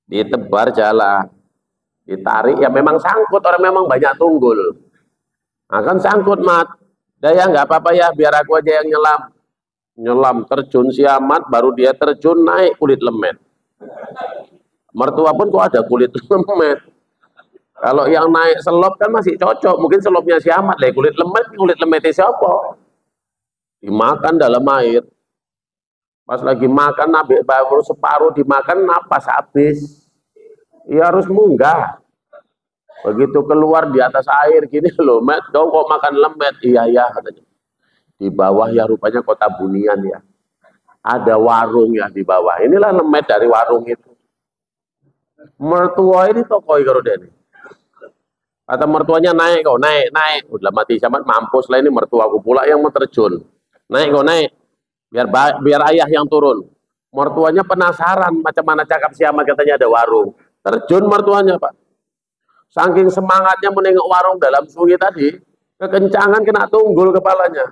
Ditebar jalan, ditarik ya memang sangkut, orang memang banyak tunggul. Akan sangkut Mat. Dah ya nggak apa-apa ya, biar aku aja yang nyelam. Nyelam terjun si Ahmad, baru dia terjun naik kulit lemet. Mertua pun kok ada kulit lemet. Kalau yang naik selop kan masih cocok, mungkin selopnya si Ahmad lah, kulit lemetnya siapa? Dimakan dalam air. Pas lagi makan, baru separuh dimakan, napas habis. Ya harus munggah. Begitu keluar di atas air gini loh, Mat, dong kok makan lemet? Iya ya katanya. Di bawah ya rupanya kota Bunian ya. Ada warung ya di bawah. Inilah lemet dari warung itu. Mertua ini toko karo dene. Kata mertuanya naik kau, naik. Udah mati sama mampus lah ini mertuaku pula yang mau terjun. Naik kau naik. Biar ayah yang turun. Mertuanya penasaran macam mana cakap siapa, katanya ada warung. Terjun mertuanya, Pak. Saking semangatnya menengok warung dalam sungai tadi, kekencangan kena tunggul kepalanya.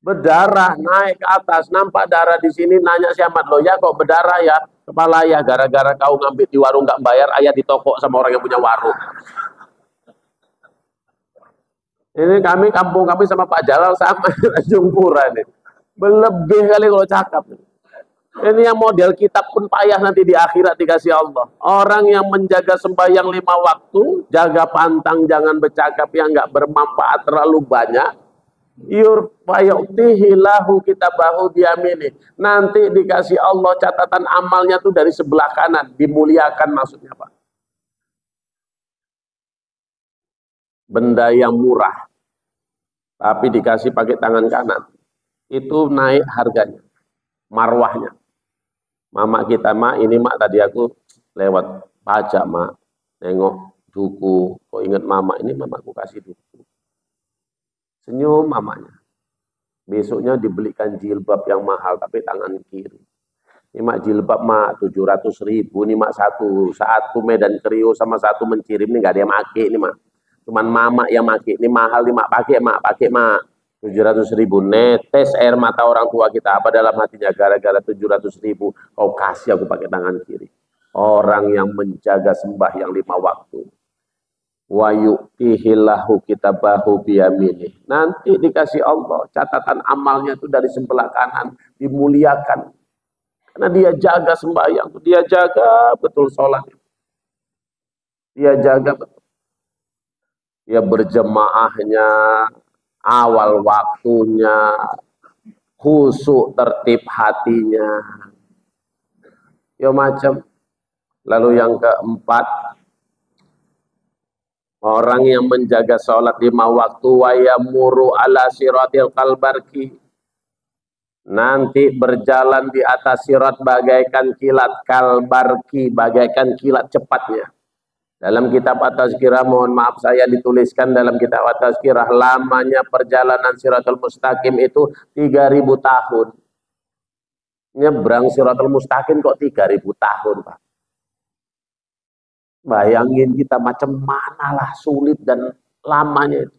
Berdarah, naik ke atas, nampak darah di sini, nanya si Ahmad, loh ya kok berdarah ya? Kepala ya, gara-gara kau ngambil di warung nggak bayar, ayah ditokok sama orang yang punya warung. Ini kampung kami sama Pak Jalal sama Tanjung Pura ini. Berlebih kali kalau cakap. Ini yang model kitab pun payah nanti di akhirat dikasih Allah. Orang yang menjaga sembahyang 5 waktu, jaga pantang jangan bercakap yang nggak bermanfaat terlalu banyak. Yurfayutihilahu kitabahu biyamini. Nanti dikasih Allah catatan amalnya tuh dari sebelah kanan, dimuliakan maksudnya Pak. Benda yang murah, tapi dikasih pakai tangan kanan, itu naik harganya, marwahnya. Mama kita, Mak, ini Mak tadi aku lewat pajak, Mak, nengok duku, kok inget Mama, ini Mamaku kasih duku. Senyum mamanya. Besoknya dibelikan jilbab yang mahal, tapi tangan kiri. Ini Mak jilbab, Mak, 700.000, ini Mak satu Medan Krio sama satu Mencirim, ini gak ada yang make, ini Mak. Cuman Mama yang make, ini mahal, ini Mak, pakai Mak. 700.000, netes air mata orang tua kita, apa dalam hatinya, gara-gara 700.000 kau kasih aku pakai tangan kiri. Orang yang menjaga sembahyang 5 waktu, wa yu'tihillahu kitabahu biyamini, nanti dikasih Allah catatan amalnya itu dari sebelah kanan, dimuliakan karena dia jaga sembahyang, dia jaga betul sholat, dia jaga betul, dia berjemaahnya awal waktunya, khusyuk tertib hatinya, ya macam. Lalu yang keempat, orang yang menjaga sholat 5 waktu, wa yamuru ala siratil kalbarki, nanti berjalan di atas sirat bagaikan kilat, kalbarki bagaikan kilat cepatnya. Dalam kitab At-Tazkirah, mohon maaf saya dituliskan dalam kitab At-Tazkirah, lamanya perjalanan Siratul Mustaqim itu 3.000 tahun. Nyebrang Siratul Mustaqim kok 3.000 tahun, Pak. Bayangin kita macam mana lah sulit dan lamanya itu.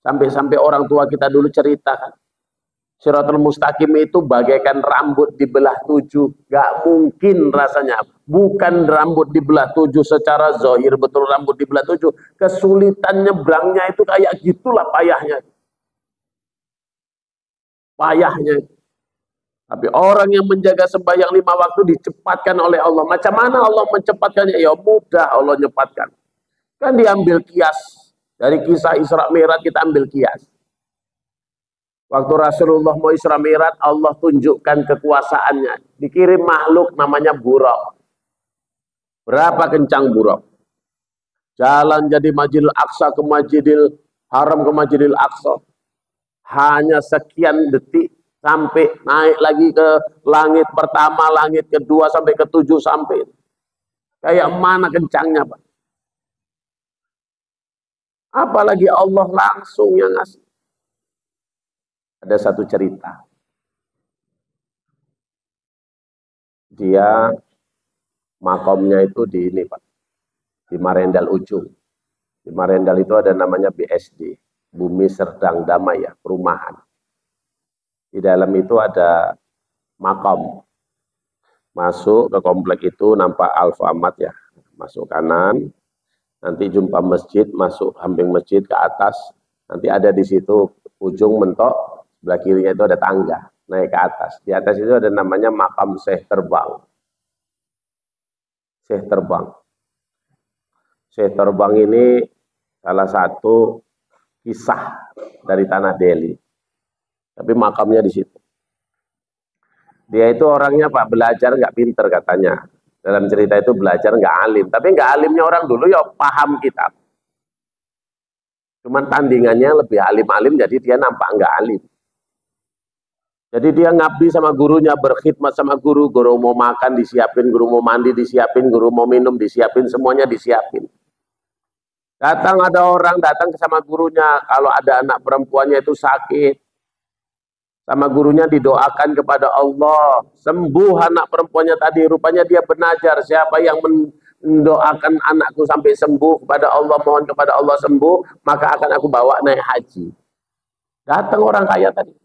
Sampai-sampai orang tua kita dulu ceritakan, Siratul Mustaqim itu bagaikan rambut dibelah 7. Gak mungkin rasanya. Bukan rambut dibelah 7 secara zahir, betul rambut dibelah 7. Kesulitan nyebrangnya itu kayak gitulah payahnya. Payahnya. Tapi orang yang menjaga sembahyang 5 waktu dicepatkan oleh Allah. Macam mana Allah mencepatkannya? Ya mudah Allah nyepatkan. Kan diambil kias. Dari kisah Isra Mi'raj kita ambil kias. Waktu Rasulullah mau Isra Mi'raj, Allah tunjukkan kekuasaannya. Dikirim makhluk namanya buraq. Berapa kencang buraq? Jalan jadi Masjidil Aqsa ke Masjidil Haram ke Masjidil Aqsa. Hanya sekian detik sampai naik lagi ke langit pertama, langit kedua, sampai ketujuh sampai. Kayak mana kencangnya, Pak? Apalagi Allah langsung yang ngasih. Ada satu cerita. Dia makomnya itu di ini, Pak. Di Marendal Ujung. Di Marendal itu ada namanya BSD, Bumi Serdang Damai, ya, perumahan. Di dalam itu ada makom. Masuk ke komplek itu nampak Alfamart, ya. Masuk kanan, nanti jumpa masjid, masuk samping masjid ke atas, nanti ada di situ ujung mentok, sebelah kirinya itu ada tangga, naik ke atas. Di atas itu ada namanya makam Syekh Terbang. Syekh Terbang. Syekh Terbang ini salah satu kisah dari tanah Delhi. Tapi makamnya di situ. Dia itu orangnya, Pak, belajar nggak pinter katanya. Dalam cerita itu belajar nggak alim. Tapi nggak alimnya orang dulu ya paham kitab. Cuman tandingannya lebih alim-alim, jadi dia nampak nggak alim. Jadi dia ngabdi sama gurunya, berkhidmat sama guru. Guru mau makan disiapin, guru mau mandi disiapin, guru mau minum disiapin, semuanya disiapin. Datang ada orang, datang sama gurunya, kalau ada anak perempuannya itu sakit, sama gurunya didoakan kepada Allah, sembuh anak perempuannya tadi. Rupanya dia benajar, siapa yang mendoakan anakku sampai sembuh kepada Allah, mohon kepada Allah sembuh, maka akan aku bawa naik haji. Datang orang kaya tadi,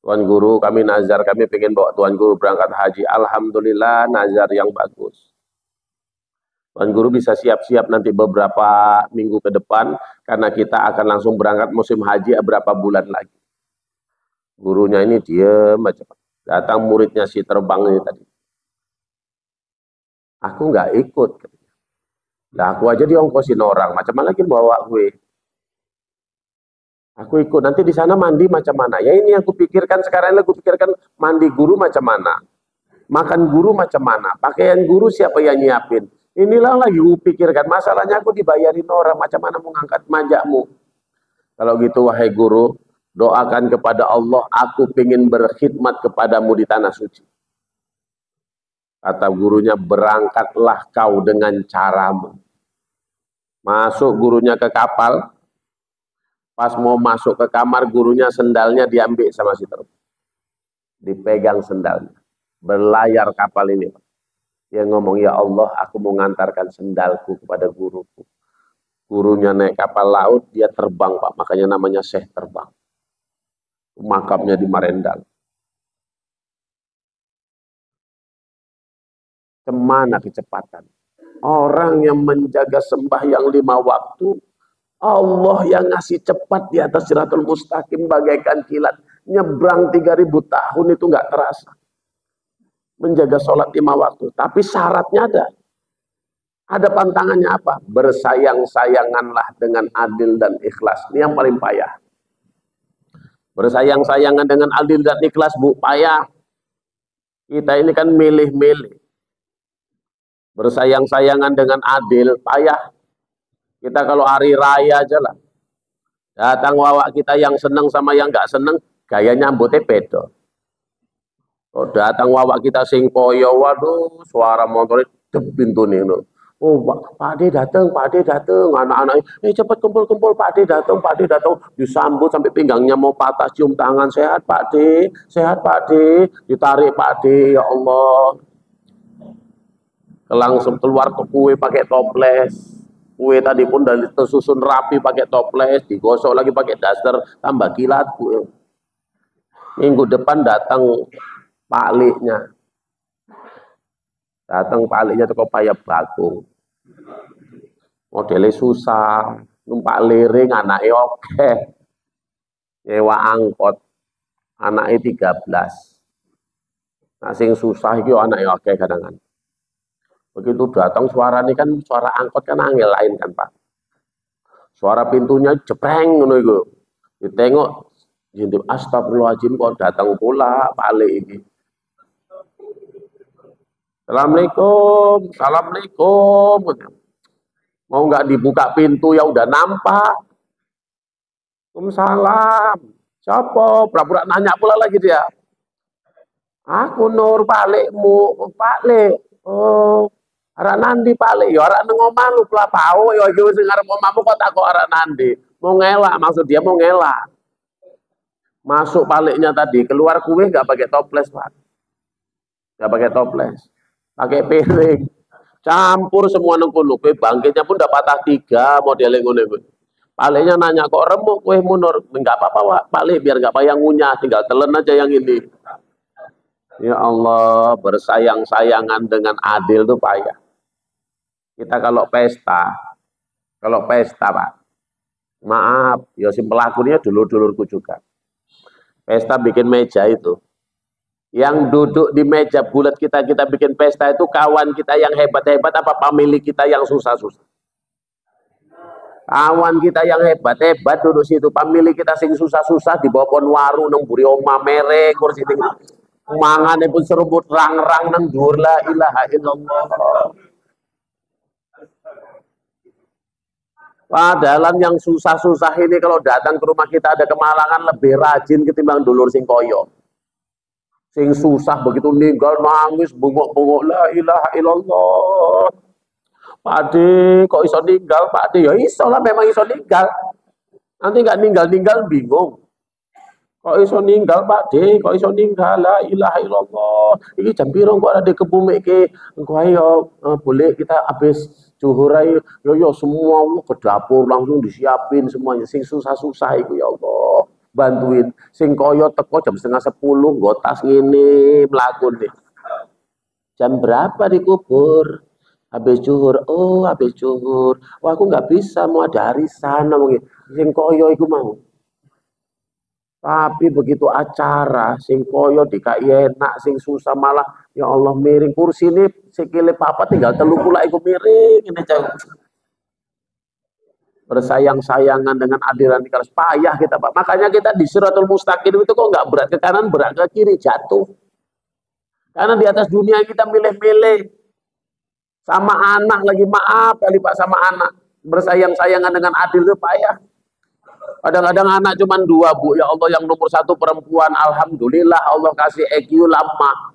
Tuan Guru, kami nazar, kami pengen bawa Tuan Guru berangkat haji. Alhamdulillah, nazar yang bagus. Tuan Guru bisa siap-siap nanti beberapa minggu ke depan, karena kita akan langsung berangkat musim haji berapa bulan lagi. Gurunya ini diem aja. Datang muridnya si Terbang ini tadi. Aku nggak ikut. Lah aku aja diongkosin orang, macam mana lagi bawa gue? Aku ikut, nanti di sana mandi macam mana? Ya ini yang aku pikirkan sekarang, aku pikirkan mandi guru macam mana? Makan guru macam mana? Pakaian guru siapa yang nyiapin? Inilah lagi aku pikirkan, masalahnya aku dibayarin orang, macam mana mau ngangkat majakmu? Kalau gitu wahai guru, doakan kepada Allah, aku ingin berkhidmat kepadamu di tanah suci. Kata gurunya, berangkatlah kau dengan caramu. Masuk gurunya ke kapal, pas mau masuk ke kamar, gurunya sendalnya diambil sama si Terbang. Dipegang sendalnya. Berlayar kapal ini. Dia ngomong, ya Allah, aku mau ngantarkan sendalku kepada guruku. Gurunya naik kapal laut, dia terbang, Pak. Makanya namanya Syekh Terbang. Makamnya di Marendal. Kemana kecepatan? Orang yang menjaga sembahyang 5 waktu, Allah yang ngasih cepat di atas Siratul Mustaqim bagaikan kilat. Nyebrang 3000 tahun itu nggak terasa. Menjaga sholat 5 waktu. Tapi syaratnya ada. Ada pantangannya apa? Bersayang-sayanganlah dengan adil dan ikhlas. Ini yang paling payah. Bersayang-sayangan dengan adil dan ikhlas, Bu, payah. Kita ini kan milih-milih. Bersayang-sayangan dengan adil, payah. Kita kalau hari raya aja lah. Datang wawak kita yang seneng sama yang nggak seneng, gaya nyambutnya beda. Oh, datang wawak kita sing koyo, waduh, suara motor pintu nih. Oh, Pak Ade datang, anak-anak, cepat kumpul-kumpul, Pak Ade datang, disambut sampai pinggangnya mau patah, cium tangan, sehat Pak Ade, ditarik Pak Ade, ya Allah. Langsung keluar ke kue pakai toples. Kue tadi pun dari tersusun rapi pakai toples, digosok lagi pakai daster, tambah kilat kue. Minggu depan datang paliknya. Datang paliknya toko payah bakung. Modelnya susah, numpak liring anaknya oke. Nyewa angkot anaknya 13. Nah sing susah itu anaknya oke kadang-kadang. Begitu datang suara ini kan suara angkot kan angel lain kan Pak. Suara pintunya jepreng ngono iku. Ditengok Jintip astagfirullahaladzim kok datang pula balik ini. Assalamualaikum, assalamualaikum. Mau nggak dibuka pintu ya udah nampak. Waalaikumsalam. Siapa? Pura-pura nanya pula lagi dia. Aku Nur palikmu, palik. Oh, arah nandi palik. Ya arah nang omamu pula pau. Ya iki wis ngarep omamu kok tak kok arah nandi. Mau ngelak, maksud dia mau ngelak. Masuk paliknya tadi, keluar kue nggak pakai toples, Pak. Nggak pakai toples. Pakai piring. Campur semua nang kono. Kue bangkitnya pun udah patah 3 modelnya ngono. Paliknya nanya kok remuk kue Munur. Enggak apa-apa Pak Lek, biar enggak payah ngunyah, tinggal telan aja yang ini. Ya Allah, bersayang-sayangan dengan adil tuh payah. Kita kalau pesta Pak, maaf, ya si pelakunya dulur-dulurku juga. Pesta bikin meja itu. Yang duduk di meja bulat kita bikin pesta itu kawan kita yang hebat-hebat apa pemilik kita yang susah-susah? Kawan kita yang hebat-hebat duduk situ, pemilik kita sing susah-susah di bawah pohon waru nang buri oma mere kursi ting mangane pun seruput rang-rang nang dhuwur la ilaha illallah. Padahal yang susah-susah ini kalau datang ke rumah kita ada kemalangan lebih rajin ketimbang dulur sing koyo. Sing susah begitu ninggal nangis bungok-bungok la ilaha illallah. Pak De, kok iso ninggal? Pak De, ya iso lah, memang iso ninggal. Nanti nggak ninggal-ninggal bingung. Kok iso ninggal Pak De, kok iso ninggal? La ilaha illallah. Iki jam piro kok ada kebumek ke? Engko ayo boleh kita habis zuhur ayo. Yo semua ke dapur langsung disiapin semuanya. Sing susah-susah iku ya Allah. Bantuin. Sing koyo teko jam 9:30 nggo tas ngene mlaku nih. Jam berapa dikubur? Habis zuhur, oh habis zuhur, wah aku nggak bisa, mau ada arisan, mungkin sing koyo iku mau. Tapi begitu acara, sing koyo dikai enak, sing susah malah, ya Allah miring kursi ini, sikile papa tinggal telu pula iku miring, ini jauh. Bersayang-sayangan dengan adilan keras payah kita Pak. Makanya kita di Siratul Mustaqim itu kok nggak berat ke kanan, berat ke kiri, jatuh. Karena di atas dunia kita milih-milih. Sama anak lagi, maaf kali Pak, sama anak bersayang-sayangan dengan adil itu payah. Kadang-kadang anak cuma 2 Bu, ya Allah, yang nomor 1 perempuan, alhamdulillah Allah kasih EQ lemah,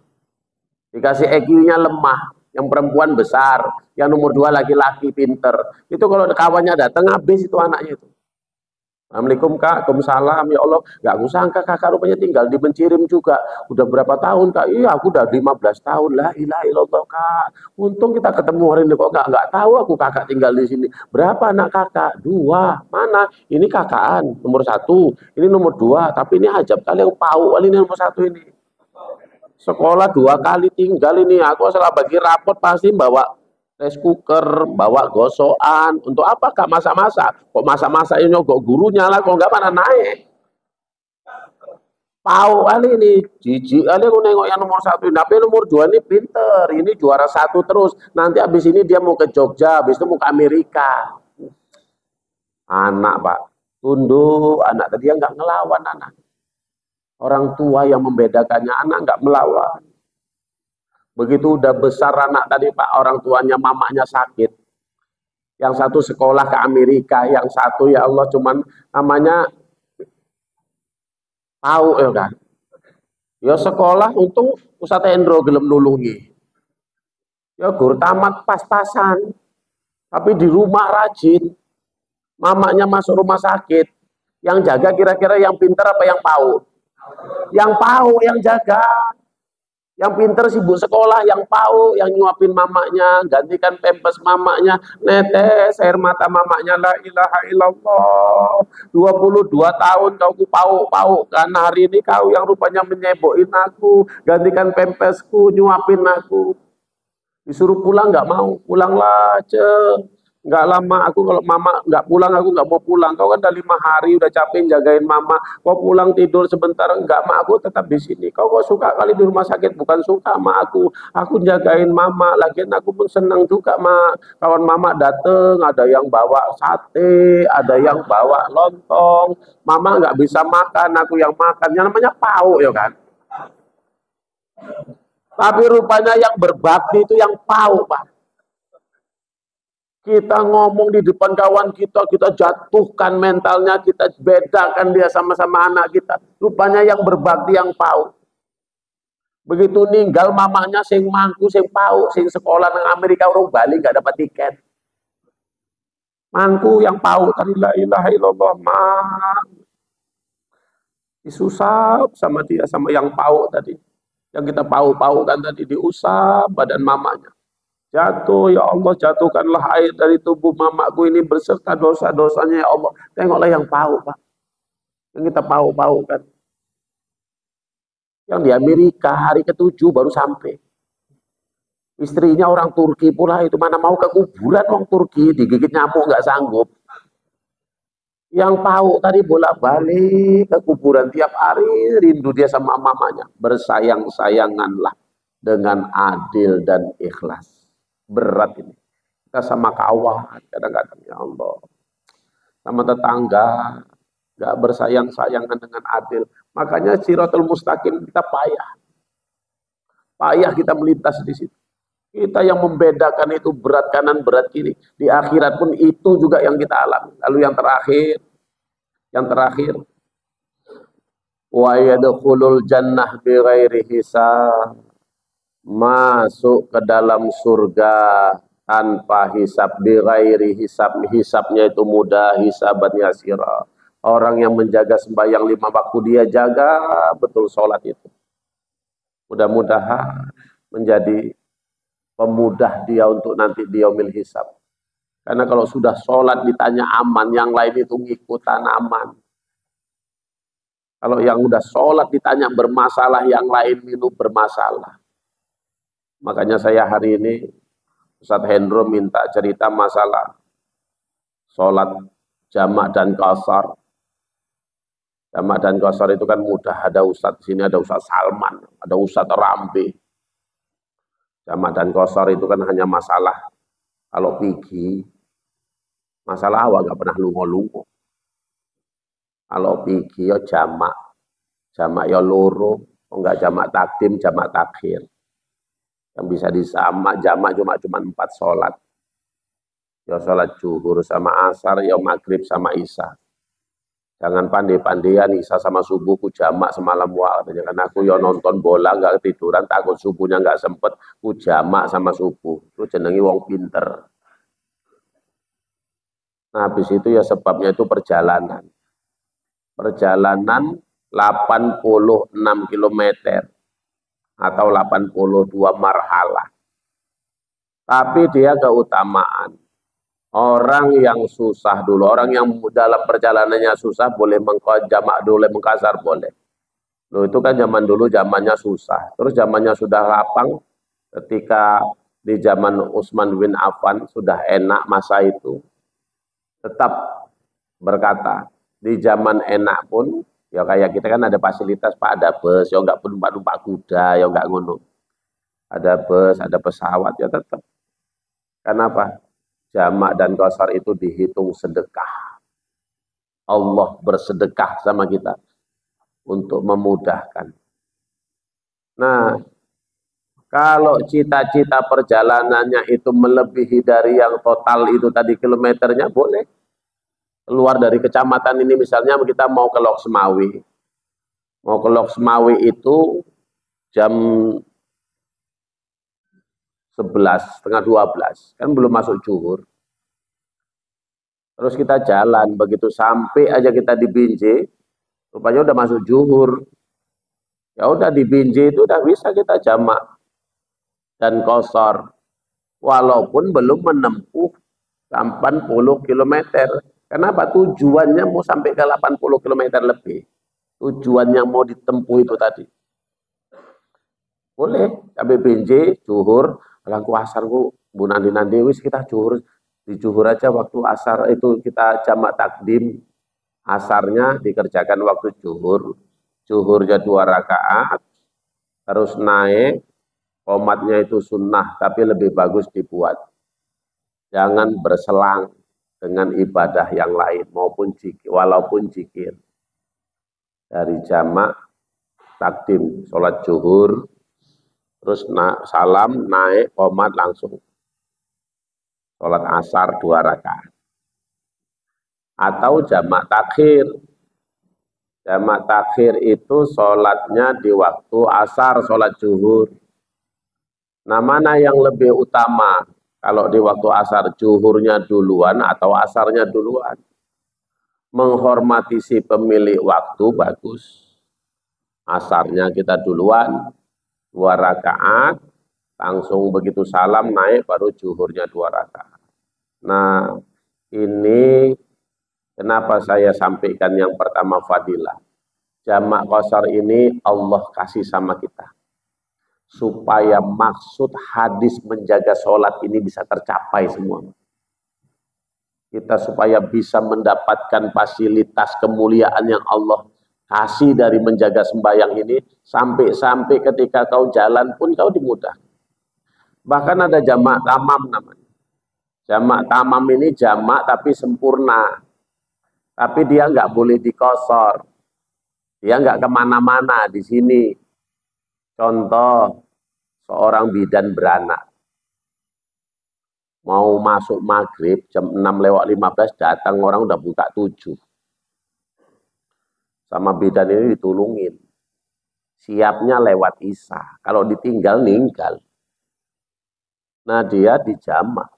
dikasih EQ-nya lemah, yang perempuan besar, yang nomor 2 laki-laki pinter. Itu kalau kawannya datang habis itu anaknya itu. Assalamualaikum Kak, Waalaikumsalam, ya Allah, nggak aku sangka kakak rupanya tinggal di Mencirim juga. Udah berapa tahun Kak? Iya, aku udah 15 tahun lah, ilaha illallah Kak. Untung kita ketemu hari ini kok nggak tahu aku kakak tinggal di sini. Berapa anak kakak? 2. Mana? Ini kakaan nomor 1, ini nomor 2. Tapi ini ajab kali yang pau kali ini nomor 1 ini. Sekolah 2 kali tinggal ini. Aku salah bagi rapot pasti bawa rice cooker, bawa gosokan. Untuk apa Kak masak-masak? Kok masak-masak ini nyogok gurunya lah, kok nggak mana naik. Pau kali ini, jijik kali aku nengok yang nomor 1. Tapi nomor 2 ini pinter, ini juara 1 terus. Nanti habis ini dia mau ke Jogja, habis itu mau ke Amerika. Anak Pak, tunduk anak tadi nggak ngelawan anak. Orang tua yang membedakannya, anak nggak melawan. Begitu udah besar anak tadi Pak, orang tuanya mamanya sakit. Yang satu sekolah ke Amerika, yang satu ya Allah cuman namanya tahu ya kan. Ya sekolah untung Ustaz Endro gelem nulungi. Ya guru tamat pas-pasan. Tapi di rumah rajin. Mamanya masuk rumah sakit. Yang jaga kira-kira yang pintar apa yang PAUD? Yang PAUD yang jaga. Yang pinter sibuk sekolah, yang PAUD, yang nyuapin mamanya, gantikan pempes mamanya, netes air mata mamanya, la ilaha illallah. 22 tahun kau ku PAUD, karena hari ini kau yang rupanya menyebokin aku, gantikan pempesku, nyuapin aku. Disuruh pulang nggak mau, pulanglah Ce. Nggak lama, aku kalau mama nggak pulang, aku nggak mau pulang. Kau kan udah 5 hari, udah capek jagain mama. Kau pulang tidur sebentar, nggak, mak aku tetap di sini. Kau kok suka kali di rumah sakit, bukan suka sama aku jagain mama. Lagian aku pun senang juga, mak. Kawan mama dateng, ada yang bawa sate, ada yang bawa lontong. Mama nggak bisa makan, aku yang makan. Yang namanya PAUD ya kan. Tapi rupanya yang berbakti itu yang PAUD, Pak. Kita ngomong di depan kawan kita jatuhkan mentalnya, kita bedakan dia sama-sama anak kita. Rupanya yang berbakti yang PAUD. Begitu ninggal mamanya sing mangku, sing PAUD, sing sekolah nang Amerika, orang Bali nggak dapat tiket. Mangku yang PAUD, tadi la ilaha illallah, disusap sama dia, sama yang PAUD tadi. Yang kita PAUD kan tadi, diusap badan mamanya. Jatuh, ya Allah, jatuhkanlah air dari tubuh mamaku ini berserta dosa-dosanya, ya Allah. Tengoklah yang PAUD, Pak. Yang kita PAUD kan. Yang di Amerika hari ke-7 baru sampai. Istrinya orang Turki pula, itu mana mau ke kuburan orang Turki, digigit nyamuk nggak sanggup. Yang PAUD tadi bolak-balik ke kuburan tiap hari, rindu dia sama mamanya. Bersayang-sayanganlah dengan adil dan ikhlas. Berat ini. Kita sama kawan, kadang-kadang, ya Allah. Sama tetangga, gak bersayang-sayangan dengan adil. Makanya Shirathul Mustaqim kita payah. Payah kita melintas di situ. Kita yang membedakan itu berat kanan, berat kiri. Di akhirat pun itu juga yang kita alami. Lalu yang terakhir, wa yadkhulul jannah bighairi hisab. Masuk ke dalam surga tanpa hisab, bighairi hisab. Hisabnya itu mudah, hisaban yasira. Orang yang menjaga sembahyang 5 waktu, dia jaga betul sholat itu. Mudah-mudahan menjadi pemudah dia untuk nanti di yaumil hisab. Karena kalau sudah sholat ditanya aman, yang lain itu ngikutan aman. Kalau yang udah sholat ditanya bermasalah, yang lain itu bermasalah. Makanya saya hari ini, Ustadz Hendro minta cerita masalah sholat jamak dan qasar. Jamak dan qasar itu kan mudah. Ada Ustadz di sini, ada Ustadz Salman, ada Ustadz Rambi. Jamak dan qasar itu kan hanya masalah kalau pergi, masalah awal gak pernah lungo-lungo. Kalau pergi ya jamak ya loro, enggak jamak takdim, jamak takhir. Yang bisa disama jamak cuma 4 sholat. Ya sholat zuhur sama asar, ya maghrib sama isya. Jangan pandai-pandaian isya sama subuh ku jamak semalam waktu. Karena aku ya nonton bola nggak ketiduran, takut subuhnya nggak sempet, ku jamak sama subuh. Itu jenengi wong pinter. Nah habis itu ya sebabnya itu perjalanan. Perjalanan 86 kilometer. Atau 82 marhalah. Tapi dia keutamaan. Orang yang susah dulu, orang yang dalam perjalanannya susah boleh jamak, boleh mengkasar, boleh. Loh, itu kan zaman dulu zamannya susah. Terus zamannya sudah lapang, ketika di zaman Utsman bin Affan sudah enak masa itu. Tetap berkata, di zaman enak pun, ya kayak kita kan ada fasilitas, Pak, ada bus, ya enggak numpak kuda, ya enggak ngono. Ada bus, ada pesawat, ya tetap. Kenapa? Jamak dan qasar itu dihitung sedekah. Allah bersedekah sama kita untuk memudahkan. Nah, kalau cita-cita perjalanannya itu melebihi dari yang total itu tadi kilometernya, boleh. Keluar dari kecamatan ini misalnya kita mau ke Loksmawi. Mau ke Loksmawi itu jam 11, setengah 12, kan belum masuk zuhur. Terus kita jalan, begitu sampai aja kita di Binjai, rupanya udah masuk zuhur. Ya udah di Binjai itu udah bisa kita jamak dan qasar. Walaupun belum menempuh 80 km. Kenapa? Tujuannya mau sampai ke 80 km lebih. Tujuannya mau ditempuh itu tadi. Boleh, sampai Binjai, zuhur, kalau asar ku Bu Nandi wis kita zuhur Di zuhur aja waktu asar itu kita jamak takdim, asarnya dikerjakan waktu zuhur, zuhurnya 2 rakaat, terus naik, qomatnya itu sunnah, tapi lebih bagus dibuat. Jangan berselang dengan ibadah yang lain, maupun zikir, walaupun zikir. Dari jamak takdim, sholat zuhur, terus salam, naik, qomat langsung. Sholat asar 2 rakaat. Atau jamak takhir. Jamak takhir itu sholatnya di waktu asar, sholat zuhur. Nah, mana yang lebih utama? Kalau di waktu asar, zuhurnya duluan atau asarnya duluan? Menghormati si pemilik waktu, bagus. Asarnya kita duluan, 2 rakaat, langsung begitu salam naik, baru zuhurnya 2 rakaat. Nah, ini kenapa saya sampaikan yang pertama fadilah. Jamak qashar ini Allah kasih sama kita. Supaya maksud hadis menjaga sholat ini bisa tercapai semua. Kita supaya bisa mendapatkan fasilitas kemuliaan yang Allah kasih dari menjaga sembahyang ini. Sampai-sampai ketika kau jalan pun kau dimudahkan. Bahkan ada jamak tamam namanya. Jamak tamam ini jamak tapi sempurna. Tapi dia nggak boleh dikosor. Dia nggak kemana-mana di sini. Contoh, seorang bidan beranak. Mau masuk maghrib, jam 6:15 datang orang udah buka 7. Sama bidan ini ditulungin. Siapnya lewat isya. Kalau ditinggal, ninggal. Nah dia dijamak.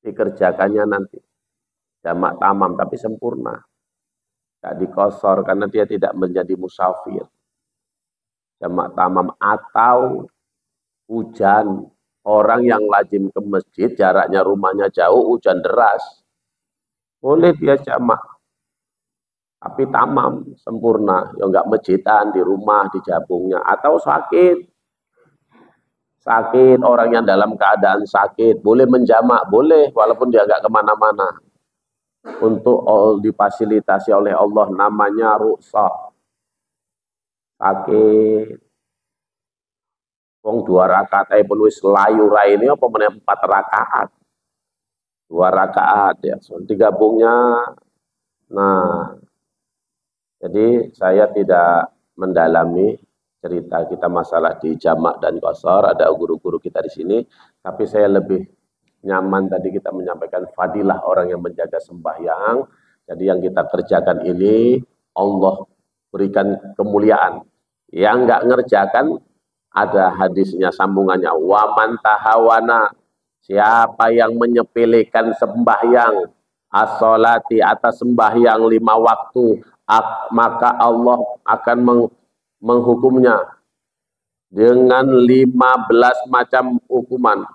Dikerjakannya nanti jamak tamam tapi sempurna, tidak dikosor karena dia tidak menjadi musafir. Jamak tamam. Atau hujan, orang yang lazim ke masjid, jaraknya rumahnya jauh, hujan deras, boleh dia jamak tapi tamam sempurna, ya enggak masjidan, di rumah, di jabungnya. Atau sakit, orang yang dalam keadaan sakit, boleh menjamak, boleh, walaupun dia enggak kemana-mana. Untuk difasilitasi oleh Allah, namanya rukhsah. Sakit. Wong 2 rakaat ae pun wis layu ra ini apa meneh 4 rakaat. 2 rakaat ya, so, digabungnya. Nah, jadi saya tidak mendalami cerita kita masalah di jamak dan qashar, ada guru-guru kita di sini, tapi saya lebih nyaman tadi kita menyampaikan fadilah orang yang menjaga sembahyang. Jadi yang kita kerjakan ini Allah berikan kemuliaan. Yang enggak ngerjakan ada hadisnya sambungannya, waman tahawana, siapa yang menyepelekan sembahyang as-sholati, atas sembahyang 5 waktu, maka Allah akan menghukumnya dengan 15 macam hukuman.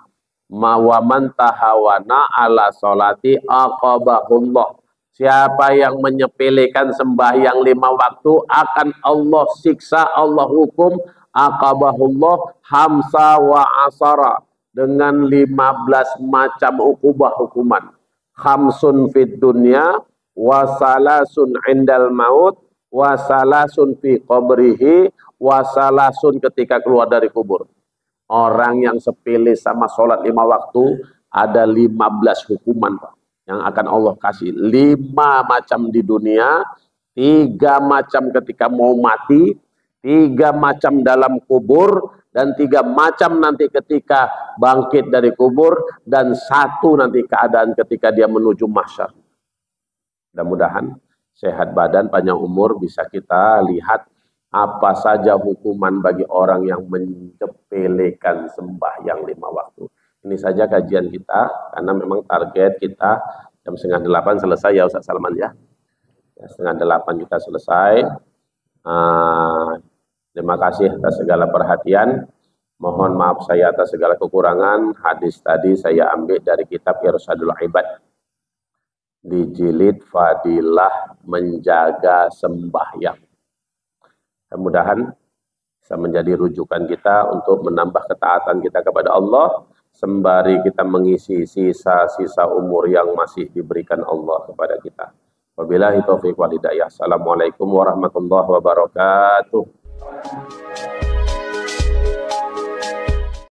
Waman tahawana ala sholati aqabahullah, siapa yang menyepelekan sembahyang 5 waktu akan Allah siksa, Allah hukum, aqabahullah hamsa wa asara, dengan 15 macam hukuman. Khamsun fid dunya, wasalasun indal maut, wasalasun fi qabrihi, wasalasun ketika keluar dari kubur. Orang yang sepele sama sholat 5 waktu, ada 15 hukuman Pak, yang akan Allah kasih. 5 macam di dunia, 3 macam ketika mau mati, 3 macam dalam kubur, dan 3 macam nanti ketika bangkit dari kubur, dan 1 nanti keadaan ketika dia menuju mahsyar. Mudah-mudahan sehat badan, panjang umur, bisa kita lihat apa saja hukuman bagi orang yang mencepelekan sembahyang 5 waktu. Ini saja kajian kita, karena memang target kita jam 7:30 selesai ya Ustaz Salman ya. 7:30 kita selesai. Terima kasih atas segala perhatian. Mohon maaf saya atas segala kekurangan. Hadis tadi saya ambil dari kitab Irsyadul Ibad, di jilid Fadilah Menjaga Sembahyang. Mudah-mudahan bisa menjadi rujukan kita untuk menambah ketaatan kita kepada Allah, sembari kita mengisi sisa-sisa umur yang masih diberikan Allah kepada kita. Wabillahi taufiq wal hidayah. Assalamualaikum warahmatullahi wabarakatuh.